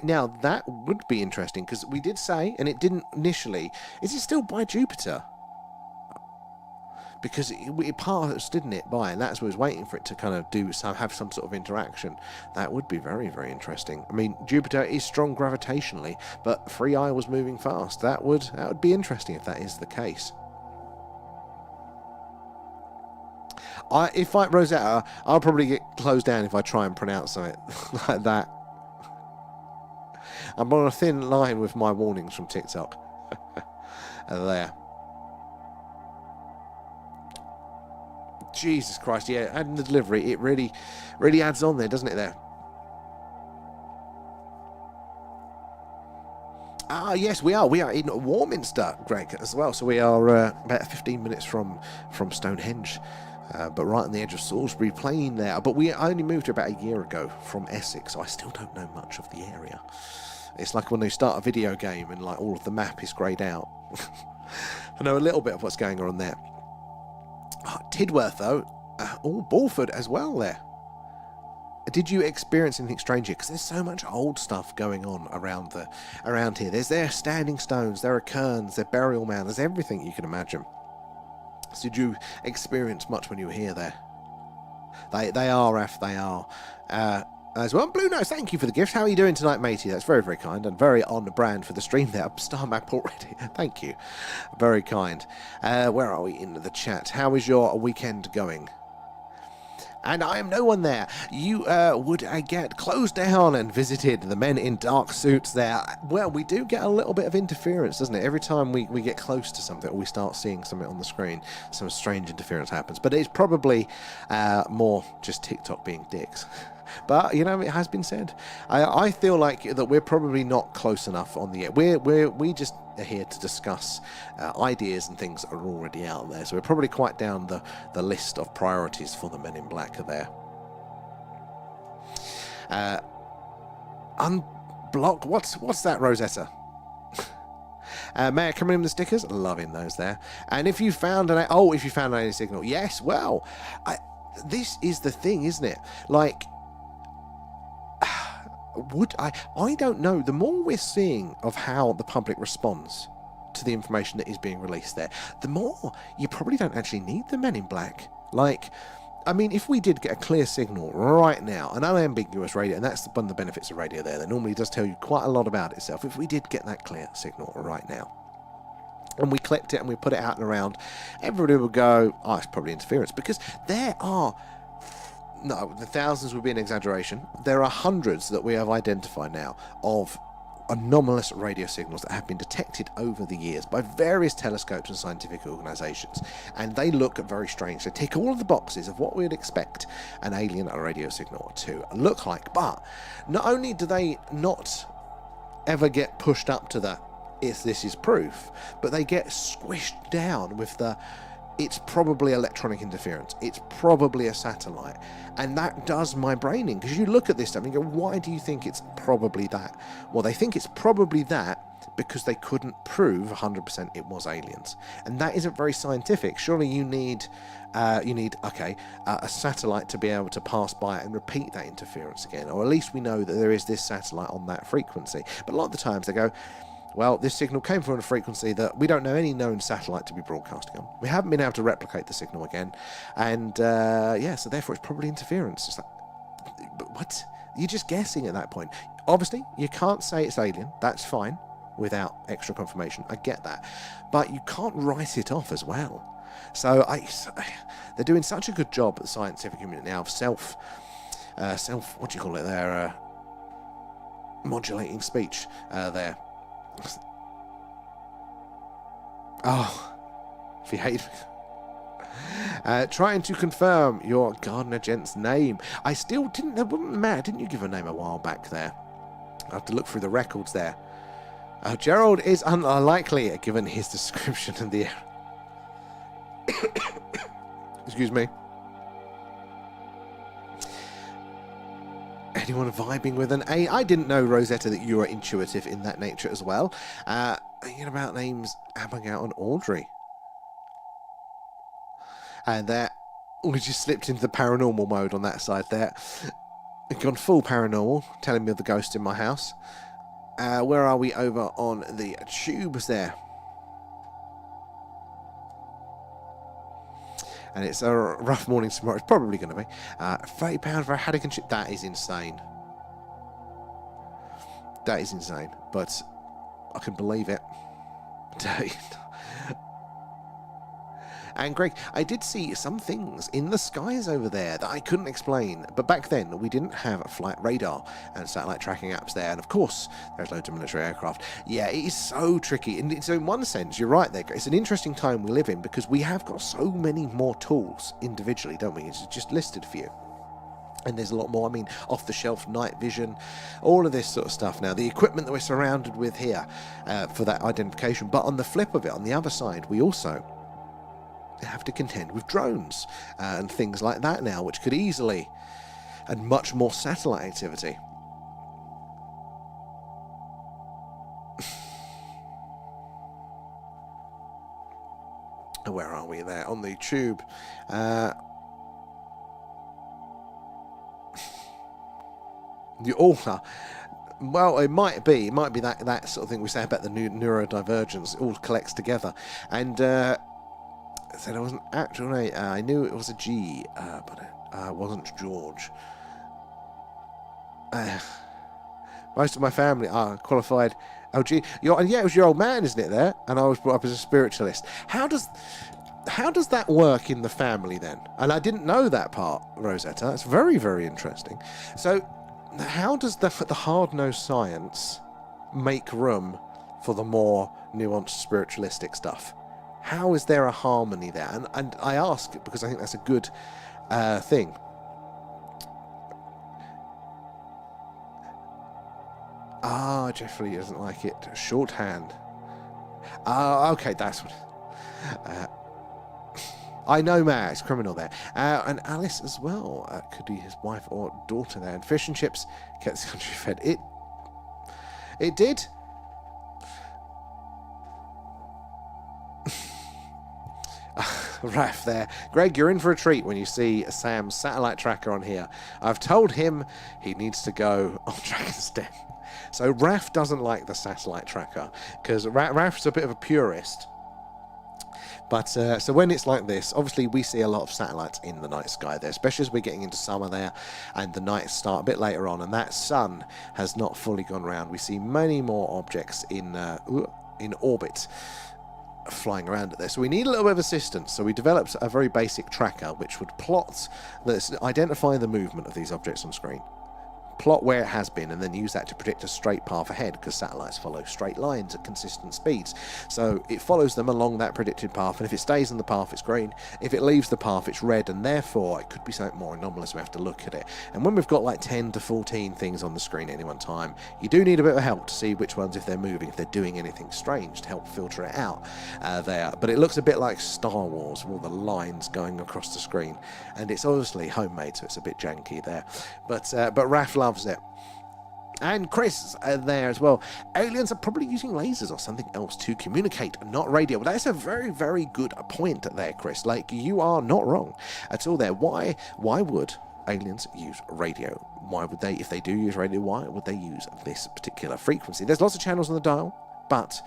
now that would be interesting, because we did say, and it didn't initially, is it still by Jupiter? Because it passed, didn't it, by, and that's what was waiting for it to kind of have some sort of interaction. That would be very, very interesting. I mean, Jupiter is strong gravitationally, but Free Eye was moving fast. That would be interesting if that is the case. Rosetta, I'll probably get closed down if I try and pronounce something like that. I'm on a thin line with my warnings from TikTok. There. Jesus Christ, yeah, adding the delivery, it really adds on there, doesn't it, there? Ah, yes, we are. We are in Warminster, Greg, as well. So we are about 15 minutes from Stonehenge. But right on the edge of Salisbury Plain there. But we only moved here about a year ago from Essex, so I still don't know much of the area. It's like when they start a video game and like all of the map is greyed out. I know a little bit of what's going on there. Tidworth, though. Balford as well there. Did you experience anything strange here? Because there's so much old stuff going on around here. There standing stones, there are cairns, there are burial mounds, there's everything you can imagine. So did you experience much when you were here there? They are, Raf, they are. As well, Blue Nose, thank you for the gift. How are you doing tonight, matey? That's very, very kind and very on brand for the stream there. Star map already. Thank you. Very kind. Where are we in the chat? How is your weekend going? And I am no one there. You would get closed down and visited the men in dark suits there. Well, we do get a little bit of interference, doesn't it? Every time we get close to something or we start seeing something on the screen, some strange interference happens. But it's probably more just TikTok being dicks. But, you know, it has been said. I feel like that we're probably not close enough on the air. We just are here to discuss ideas and things that are already out there. So we're probably quite down the list of priorities for the Men in Black there. Unblock. What's that, Rosetta? May I come in with the stickers? Loving those there. And if you found an alien signal, yes. Well, this is the thing, isn't it? Like, I don't know. The more we're seeing of how the public responds to the information that is being released there, the more you probably don't actually need the Men in Black. Like, I mean, if we did get a clear signal right now, an unambiguous radio, and that's one of the benefits of radio there, that normally does tell you quite a lot about itself. If we did get that clear signal right now, and we clipped it and we put it out and around, everybody would go, oh, it's probably interference. Because there are, no, the thousands would be an exaggeration, there are hundreds that we have identified now of anomalous radio signals that have been detected over the years by various telescopes and scientific organisations, and they look very strange. They tick all of the boxes of what we would expect an alien radio signal to look like, but not only do they not ever get pushed up to the if this is proof, but they get squished down with the it's probably electronic interference, it's probably a satellite. And that does my brain in, because you look at this stuff and you go, why do you think it's probably that? Well, they think it's probably that because they couldn't prove 100% it was aliens. And that isn't very scientific. Surely you need a satellite to be able to pass by and repeat that interference again, or at least we know that there is this satellite on that frequency. But a lot of the times they go, well, this signal came from a frequency that we don't know any known satellite to be broadcasting on. We haven't been able to replicate the signal again. And, so therefore it's probably interference. It's like, but what? You're just guessing at that point. Obviously, you can't say it's alien. That's fine without extra confirmation. I get that. But you can't write it off as well. So they're doing such a good job at the scientific community now of self, what do you call it there? Modulating speech there. Oh, if you hate me. Trying to confirm your gardener gent's name. I still didn't. That wouldn't matter. Didn't you give a name a while back there? I have to look through the records there. Gerald is unlikely, given his description of the. Excuse me. Anyone vibing with an A? I didn't know, Rosetta, that you were intuitive in that nature as well. Thinking about names Abigail and Audrey. And there, we just slipped into the paranormal mode on that side there. Gone full paranormal, telling me of the ghost in my house. Where are we over on the tubes there? And it's a rough morning tomorrow. It's probably going to be. £30 for a haddock and chip. That is insane. That is insane. But I can believe it. And Greg, I did see some things in the skies over there that I couldn't explain. But back then, we didn't have flight radar and satellite tracking apps there. And of course, there's loads of military aircraft. Yeah, it is so tricky. And so in one sense, you're right there. It's an interesting time we live in because we have got so many more tools individually, don't we? It's just listed for you. And there's a lot more, I mean, off-the-shelf night vision, all of this sort of stuff now. The equipment that we're surrounded with here for that identification. But on the flip of it, on the other side, we also have to contend with drones and things like that now, which could easily, and much more satellite activity. Where are we there? On the tube. Well, it might be that sort of thing we say about the neurodivergence. It all collects together. And said I wasn't actual name. I knew it was a G, but it wasn't George. Most of my family are qualified. Oh, gee, it was your old man, isn't it? There, and I was brought up as a spiritualist. How does that work in the family then? And I didn't know that part, Rosetta. It's very, very interesting. So, how does the hard-nosed science make room for the more nuanced spiritualistic stuff? How is there a harmony there? And I ask because I think that's a good thing. Ah, Jeffrey doesn't like it. Shorthand. Ah, okay, that's what. I know, Matt. It's criminal there. And Alice as well. Could be his wife or daughter there. And fish and chips kept this country fed. It did. Raf there. Greg, you're in for a treat when you see Sam's satellite tracker on here. I've told him he needs to go on Dragon's Den. So Raf doesn't like the satellite tracker because Raf's a bit of a purist. But so when it's like this, obviously we see a lot of satellites in the night sky there, especially as we're getting into summer there, and the nights start a bit later on, and that sun has not fully gone round. We see many more objects in orbit flying around at this. So we need a little bit of assistance. So we developed a very basic tracker which would identify the movement of these objects on screen, plot where it has been, and then use that to predict a straight path ahead, because satellites follow straight lines at consistent speeds. So it follows them along that predicted path, and if it stays in the path, it's green. If it leaves the path, it's red, and therefore it could be something more anomalous. We have to look at it. And when we've got like 10 to 14 things on the screen at any one time, you do need a bit of help to see which ones, if they're moving, if they're doing anything strange, to help filter it out there. But it looks a bit like Star Wars, with all the lines going across the screen, and it's obviously homemade, so it's a bit janky there. But Raf loves it. And Chris there as well. Aliens are probably using lasers or something else to communicate, not radio. Well, that's a very, very good point there, Chris. Like, you are not wrong at all there. Why would aliens use radio? Why would they, if they do use radio, why would they use this particular frequency? There's lots of channels on the dial, but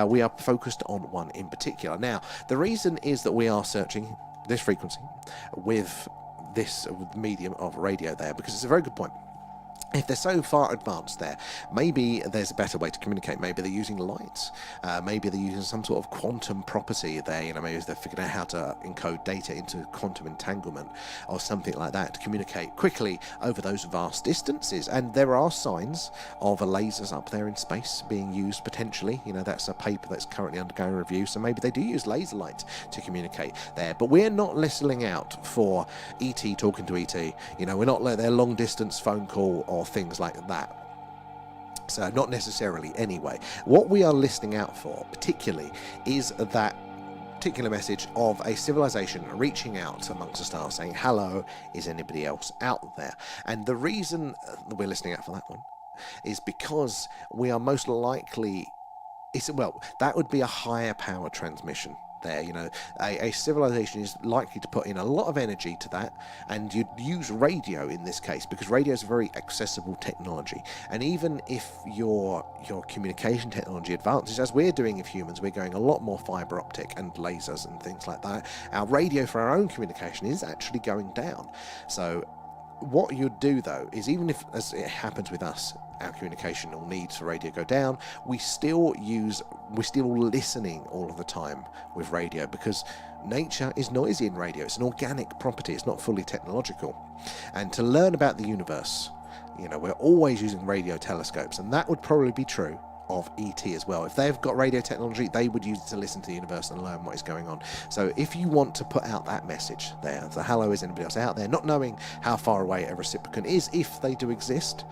we are focused on one in particular. Now, the reason is that we are searching this frequency with this medium of radio there, because it's a very good point. If they're so far advanced there, maybe there's a better way to communicate. Maybe they're using light. Maybe they're using some sort of quantum property there. You know, maybe they're figuring out how to encode data into quantum entanglement or something like that to communicate quickly over those vast distances. And there are signs of lasers up there in space being used potentially. You know, that's a paper that's currently undergoing review. So maybe they do use laser light to communicate there. But we're not listening out for ET talking to ET. You know, we're not like their long distance phone call or things like that. So not necessarily anyway. What we are listening out for particularly is that particular message of a civilization reaching out amongst the stars saying, hello, is anybody else out there? And the reason that we're listening out for that one is because we are most likely, that would be a higher power transmission there. You know, a civilization is likely to put in a lot of energy to that, and you'd use radio in this case because radio is a very accessible technology. And even if your communication technology advances, as we're doing as humans, we're going a lot more fiber optic and lasers and things like that. Our radio for our own communication is actually going down. So what you'd do though is, even if, as it happens with us, our communicational needs for radio go down, we're still listening all of the time with radio, because nature is noisy in radio. It's an organic property, it's not fully technological. And to learn about the universe, you know, we're always using radio telescopes, and that would probably be true of ET as well. If they've got radio technology, they would use it to listen to the universe and learn what is going on. So if you want to put out that message there, the hello, is anybody else out there, not knowing how far away a recipient is, if they do exist,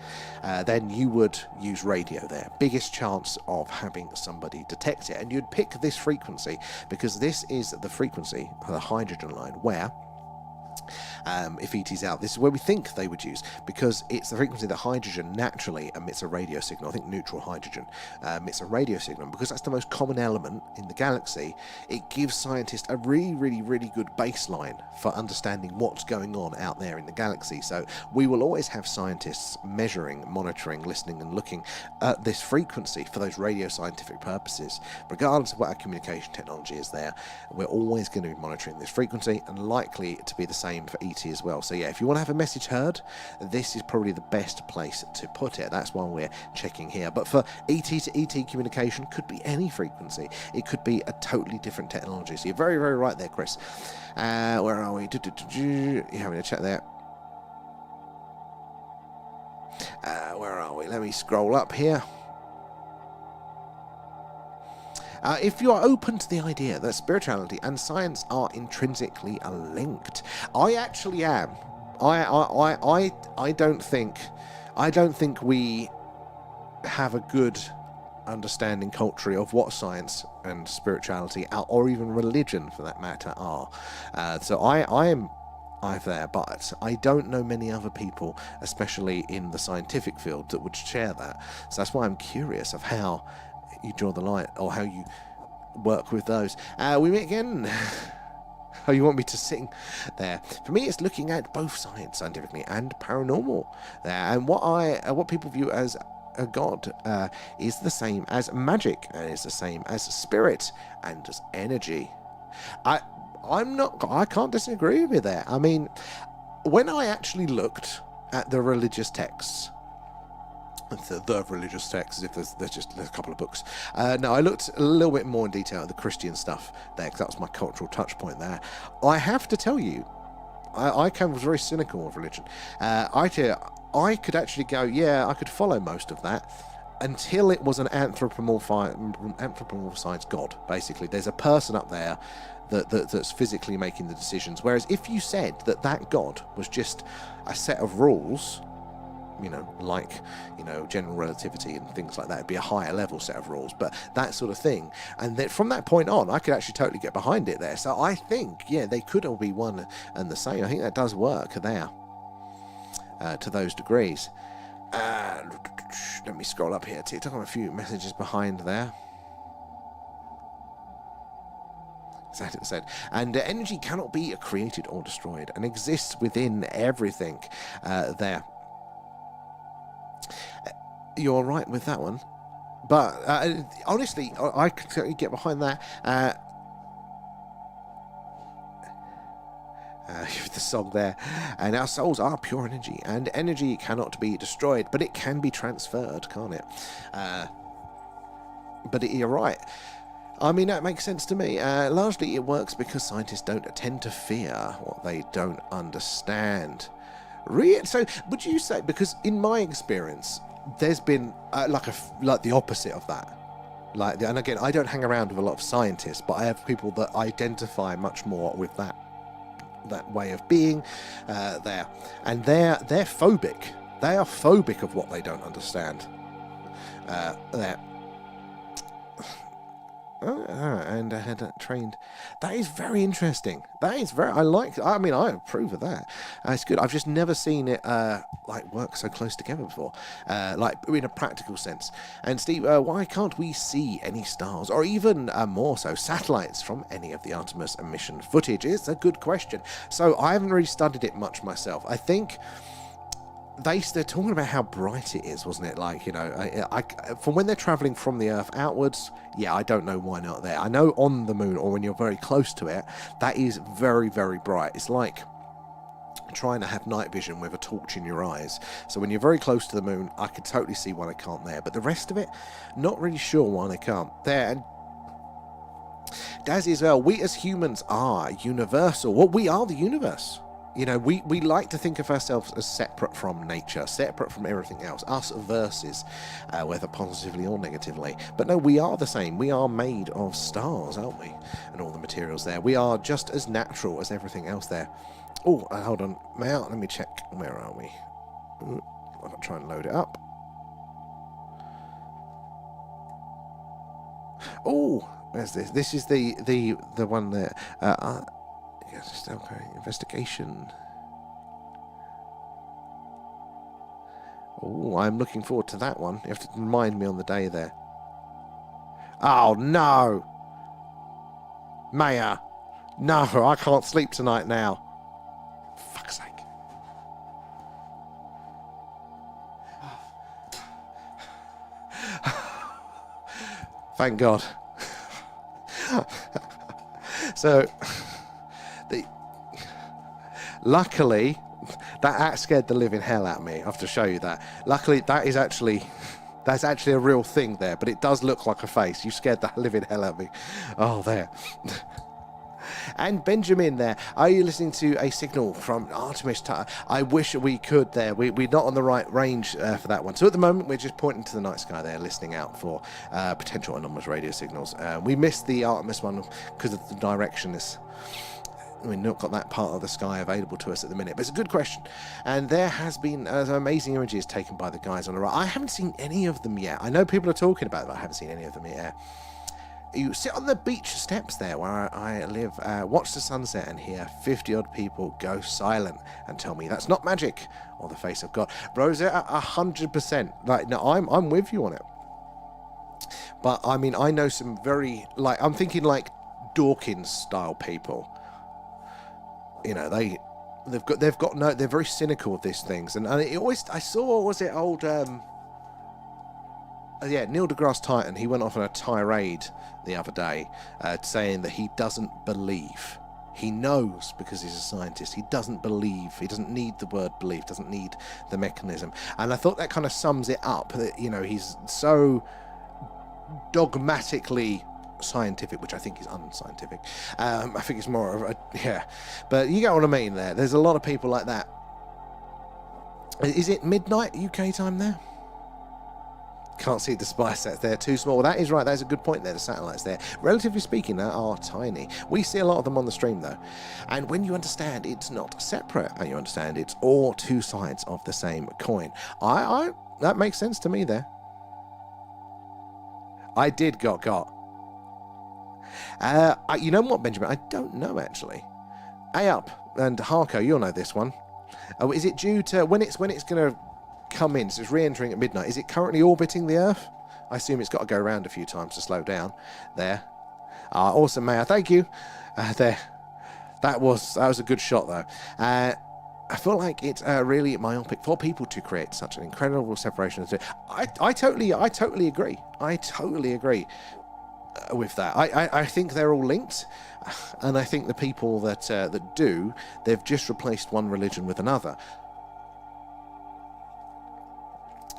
then you would use radio there. Biggest chance of having somebody detect it. And you'd pick this frequency because this is the frequency of the hydrogen line, where if ET's out, this is where we think they would use, because it's the frequency that hydrogen naturally emits a radio signal. I think neutral hydrogen emits a radio signal, because that's the most common element in the galaxy. It gives scientists a really, really, really good baseline for understanding what's going on out there in the galaxy. So we will always have scientists measuring, monitoring, listening and looking at this frequency for those radio scientific purposes. Regardless of what our communication technology is there, we're always going to be monitoring this frequency, and likely to be the same for ET as well. So yeah, if you want to have a message heard, this is probably the best place to put it. That's why we're checking here. But for ET to ET communication, could be any frequency. It could be a totally different technology. So you're very, very right there, Chris. Where are we? You're having a chat there. Where are we? Let me scroll up here. If you are open to the idea that spirituality and science are intrinsically linked, I actually am. I don't think we have a good understanding culturally of what science and spirituality are, or even religion for that matter, are. So I am there, but I don't know many other people, especially in the scientific field, that would share that. So that's why I'm curious of how you draw the line, or how you work with those. We meet again. Oh, you want me to sing there? For me, it's looking at both sides, scientifically and paranormal there. And what people view as a god is the same as magic, and is the same as spirit and as energy. I can't disagree with you there. I mean, when I actually looked at the religious texts, the religious texts, if there's just a couple of books. No, I looked a little bit more in detail at the Christian stuff there, because that was my cultural touch point there. I have to tell you, I was very cynical of religion. I could actually go, yeah, I could follow most of that, until it was an anthropomorphized god, basically. There's a person up there that's physically making the decisions. Whereas if you said that god was just a set of rules, like, general relativity and things like that, it'd be a higher level set of rules, but that sort of thing. And then from that point on, I could actually totally get behind it there. So I think, yeah, they could all be one and the same. I think that does work there, to those degrees. Let me scroll up here. TikTok, a few messages behind there. Exactly said. And energy cannot be created or destroyed, and exists within everything there. You're right with that one, but honestly, I could certainly get behind that. The song there, and our souls are pure energy, and energy cannot be destroyed, but it can be transferred, can't it? You're right. I mean, that makes sense to me. Largely it works because scientists don't tend to fear what they don't understand. So would you say, because in my experience there's been like the opposite of that, and again, I don't hang around with a lot of scientists, but I have people that identify much more with that way of being there, and they're phobic. They are phobic of what they don't understand there. And I had trained. That is very interesting. I approve of that. It's good. I've just never seen it work so close together before, in a practical sense. And Steve, why can't we see any stars, or even more so satellites, from any of the Artemis mission footage? It's a good question. So I haven't really studied it much myself. I think they're talking about how bright it is, wasn't it? From when they're traveling from the Earth outwards, yeah, I don't know why not there. I know on the moon, or when you're very close to it, that is very, very bright. It's like trying to have night vision with a torch in your eyes. So when you're very close to the moon, I can totally see why they can't there. But the rest of it, not really sure why they can't there. And Dazzy as well, we as humans are universal. Well, we are the universe. We like to think of ourselves as separate from nature, separate from everything else, us versus, whether positively or negatively. But no, we are the same. We are made of stars, aren't we? And all the materials there. We are just as natural as everything else there. Oh, hold on. Let me check. Where are we? I'll try and load it up. Oh, where's this? This is the one there. Yes, okay. Investigation. Oh, I'm looking forward to that one. You have to remind me on the day there. Oh, no! Maya! No, I can't sleep tonight now. Fuck's sake. Thank God. So... Luckily, that scared the living hell out of me. I have to show you that. Luckily, that's actually a real thing there, but it does look like a face. You scared the living hell out of me. Oh, there. And Benjamin there, are you listening to a signal from Artemis? I wish we could there. We're not on the right range for that one. So at the moment, we're just pointing to the night sky there, listening out for potential anomalous radio signals. We missed the Artemis one because of the direction. we've not got that part of the sky available to us at the minute. But it's a good question. And there has been some amazing images taken by the guys on the right. I haven't seen any of them yet. I know people are talking about them, but I haven't seen any of them yet. You sit on the beach steps there where I live, watch the sunset and hear 50-odd people go silent and tell me that's not magic or the face of God. Rosetta, 100%. Like, no, I'm with you on it. But, I mean, I know some very, like, I'm thinking like Dawkins-style people. You know, they've got no, they're very cynical of these things. And it always, I saw, was it old, Neil deGrasse Tyson, he went off on a tirade the other day saying that he doesn't believe. He knows because he's a scientist. He doesn't believe. He doesn't need the word belief, doesn't need the mechanism. And I thought that kind of sums it up, that, you know, he's so dogmatically scientific, which I think is unscientific. I think it's more of a, yeah. But you get what I mean there. There's a lot of people like that. Is it midnight UK time there? Can't see the spy sets, they're too small. That is right, that's a good point there, the satellites there. Relatively speaking, they are tiny. We see a lot of them on the stream though. And when you understand it's not separate, and you understand it's all two sides of the same coin, that makes sense to me there. I did got. You know what, Benjamin? I don't know actually. Up and Harko, you'll know this one. Oh, is it due to when it's going to come in? So it's re-entering at midnight. Is it currently orbiting the Earth? I assume it's got to go around a few times to slow down. There. Awesome, Maya. Thank you. There. That was a good shot though. I feel like it's really myopic for people to create such an incredible separation. I totally agree. I totally agree with that. I think they're all linked, and I think the people that do, they've just replaced one religion with another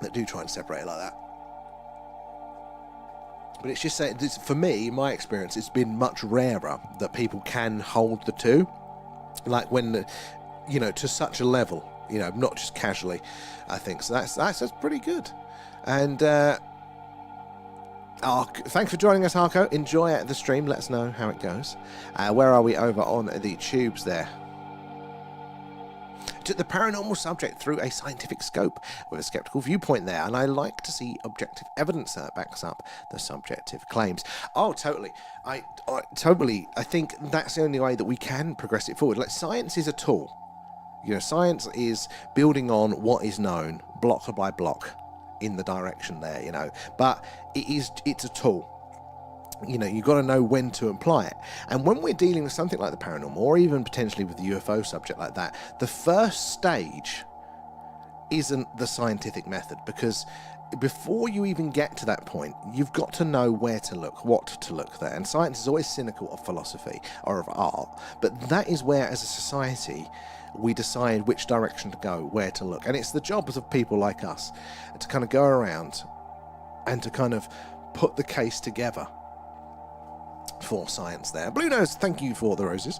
that do try and separate it like that. But it's just saying, for me, in my experience, it's been much rarer that people can hold the two, like when, you know, to such a level, you know, not just casually, I think. So that's pretty good. And thanks for joining us, Harko. Enjoy the stream. Let us know how it goes. Where are we over on the tubes there? To the paranormal subject through a scientific scope with a skeptical viewpoint there, and I like to see objective evidence that backs up the subjective claims. Oh, totally. I think that's the only way that we can progress it forward. Like, science is a tool. You know, science is building on what is known block by block in the direction there, you know, but it's a tool. You know, you've got to know when to apply it. And when we're dealing with something like the paranormal, or even potentially with the UFO subject like that, the first stage isn't the scientific method, because before you even get to that point, you've got to know where to look, what to look there. And science is always cynical of philosophy or of art, but that is where, as a society, we decide which direction to go, where to look. And it's the jobs of people like us to kind of go around and to kind of put the case together for science there. Blue Nose, thank you for the roses.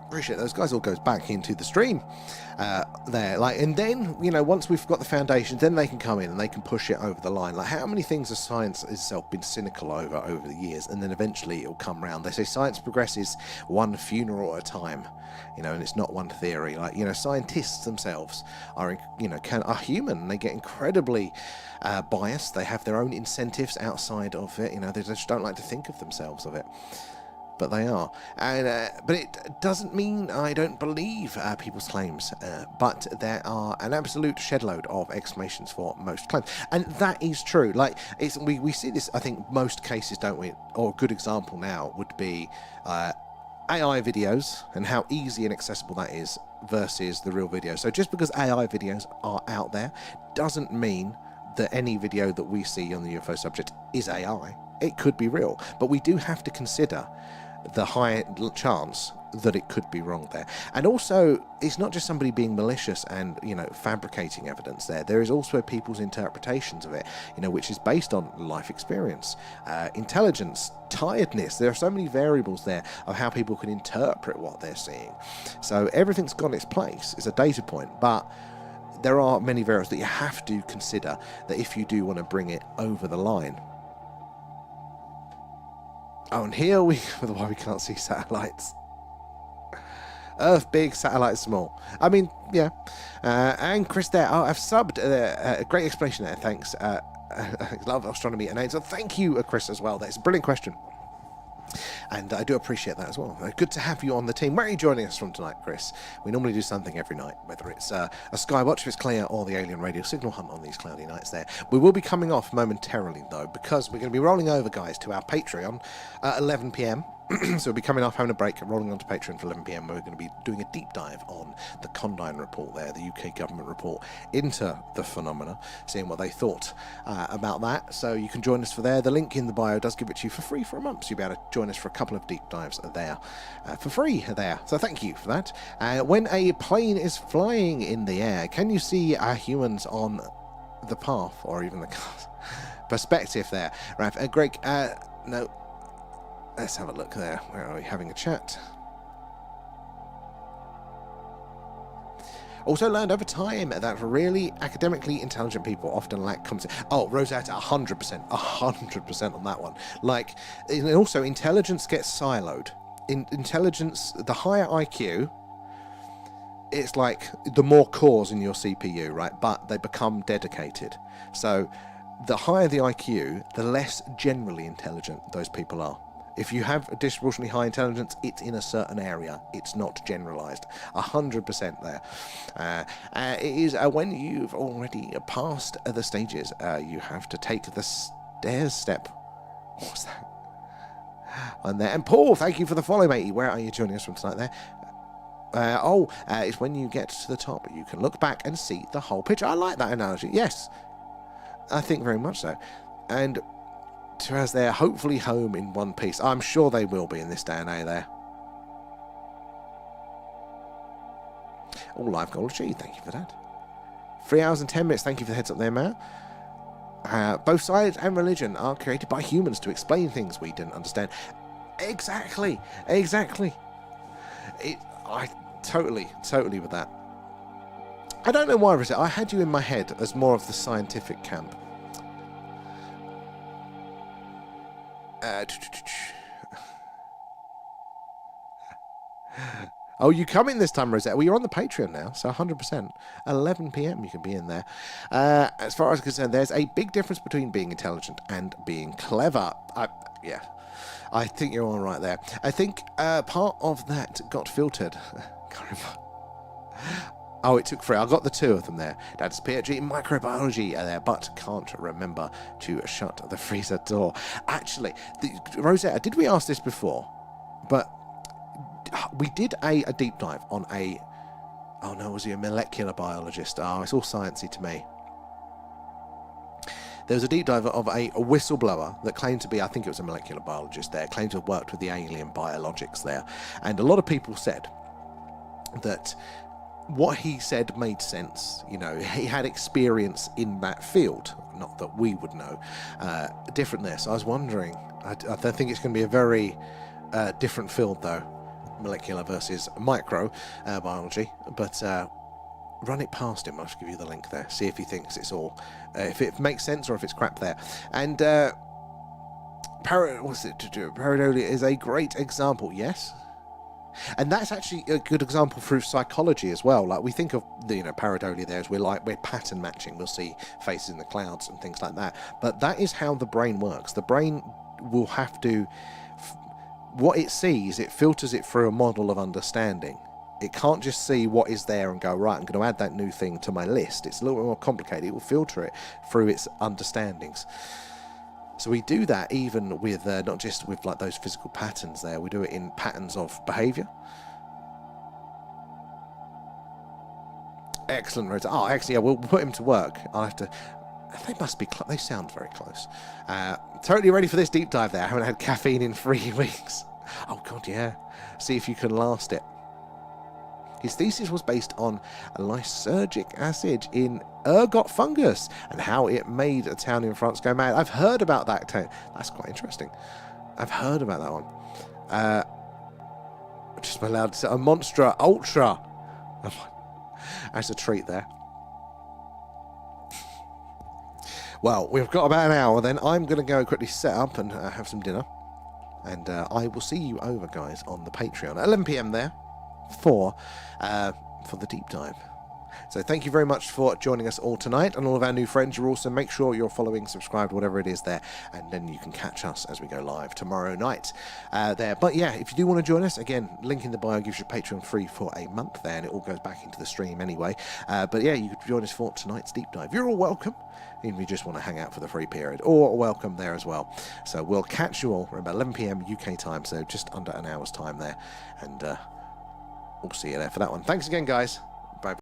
Appreciate those guys. All goes back into the stream there. Like, and then, you know, once we've got the foundation, then they can come in and they can push it over the line. Like, how many things has science itself been cynical over the years, and then eventually it'll come round. They say science progresses one funeral at a time, you know, and it's not one theory. Like, you know, scientists themselves are, you know, are human, and they get incredibly biased. They have their own incentives outside of it. You know, they just don't like to think of themselves of it. But they are, and but it doesn't mean I don't believe people's claims, but there are an absolute shed load of exclamations for most claims, and that is true. Like, we see this, I think, most cases, don't we? Or a good example now would be AI videos and how easy and accessible that is versus the real video. So just because AI videos are out there doesn't mean that any video that we see on the UFO subject is AI. It could be real, but we do have to consider the high chance that it could be wrong there. And also, it's not just somebody being malicious and, you know, fabricating evidence there. There is also people's interpretations of it, you know, which is based on life experience, intelligence, tiredness. There are so many variables there of how people can interpret what they're seeing. So everything's got its place. It's a data point, but there are many variables that you have to consider that if you do want to bring it over the line. Oh, and here why we can't see satellites. Earth big, satellite small. I mean, yeah. And Chris there, I've subbed. A great explanation there, thanks. Love astronomy and AIDS. So thank you, Chris, as well. That's a brilliant question. And I do appreciate that as well. Good to have you on the team. Where are you joining us from tonight, Chris? We normally do something every night, whether it's a skywatch if it's clear or the alien radio signal hunt on these cloudy nights there. We will be coming off momentarily, though, because we're going to be rolling over, guys, to our Patreon at 11 p.m. So we'll be coming off, having a break, and rolling onto Patreon for 11 p.m. We're going to be doing a deep dive on the Condine report there, the UK government report into the phenomena, seeing what they thought about that. So you can join us for there. The link in the bio does give it to you for free for a month, so you'll be able to join us for a couple of deep dives there for free there. So thank you for that. When a plane is flying in the air, can you see humans on the path or even the perspective there? Right, Greg, no. Let's have a look there. Where are we having a chat? Also learned over time that really academically intelligent people often lack competence. Oh, Rosetta, 100% on that one. Like, and also intelligence gets siloed. Intelligence, the higher IQ, it's like the more cores in your CPU, right? But they become dedicated. So the higher the IQ, the less generally intelligent those people are. If you have a disproportionately high intelligence, it's in a certain area. It's not generalized. 100% there. It is when you've already passed the stages, you have to take the stairs step. What's that? And there. And Paul, thank you for the follow, matey. Where are you joining us from tonight there? It's when you get to the top, you can look back and see the whole picture. I like that analogy. Yes, I think very much so. And as they're hopefully home in one piece. I'm sure they will be in this day and age there. All live goal achieved. Thank you for that. 3 hours and 10 minutes. Thank you for the heads up there, Matt. Both science and religion are created by humans to explain things we didn't understand. Exactly. I totally with that. I don't know why, Rosette. I had you in my head as more of the scientific camp. Oh, you come in this time, Rosette. Well, you're on the Patreon now, so 100%. 11 p.m. you can be in there. As far as I'm concerned, there's a big difference between being intelligent and being clever. Yeah, I think you're all right there. I think part of that got filtered. Can't remember. Oh, it took 3. I got the 2 of them there. That's PhD in microbiology there, but can't remember to shut the freezer door. Actually, Rosetta, did we ask this before? But we did a deep dive on a... Oh no, was he a molecular biologist? Oh, it's all sciencey to me. There was a deep dive of a whistleblower that claimed to be, I think it was a molecular biologist there, claimed to have worked with the alien biologics there. And a lot of people said that what he said made sense. You know, he had experience in that field, not that we would know. Different there. So I was wondering, I don't think it's going to be a very different field though, molecular versus micro biology, but run it past him. I'll just give you the link there, see if he thinks it's all, if it makes sense or if it's crap there. And pareidolia is a great example, yes. And that's actually a good example through psychology as well. Like we think of the, pareidolia there as we're pattern matching. We'll see faces in the clouds and things like that. But that is how the brain works. The brain will have to, what it sees, it filters it through a model of understanding. It can't just see what is there and go, right, I'm going to add that new thing to my list. It's a little bit more complicated. It will filter it through its understandings. So we do that even with, not just with like those physical patterns there, we do it in patterns of behaviour. Excellent, Rose. Oh, actually, yeah, we'll put him to work. I'll have to, they must be, they sound very close. Totally ready for this deep dive there. I haven't had caffeine in 3 weeks. Oh God, yeah. See if you can last it. His thesis was based on lysergic acid in ergot fungus and how it made a town in France go mad. I've heard about that town. That's quite interesting. I've heard about that one. Just allowed to say a Monstra Ultra. That's a treat there. Well, we've got about an hour then. I'm going to go quickly set up and have some dinner. And I will see you over, guys, on the Patreon at 11 p.m. there. for the deep dive. So thank you very much for joining us all tonight, and all of our new friends. You also make sure you're following, subscribed, whatever it is there, and then you can catch us as we go live tomorrow night there. But yeah, if you do want to join us, again, link in the bio gives you Patreon free for a month there, and it all goes back into the stream anyway. But yeah, you could join us for tonight's deep dive. You're all welcome, even if you just want to hang out for the free period, or welcome there as well. So we'll catch you all around about 11 p.m. UK time, so just under an hour's time there, and we'll see you there for that one. Thanks again, guys.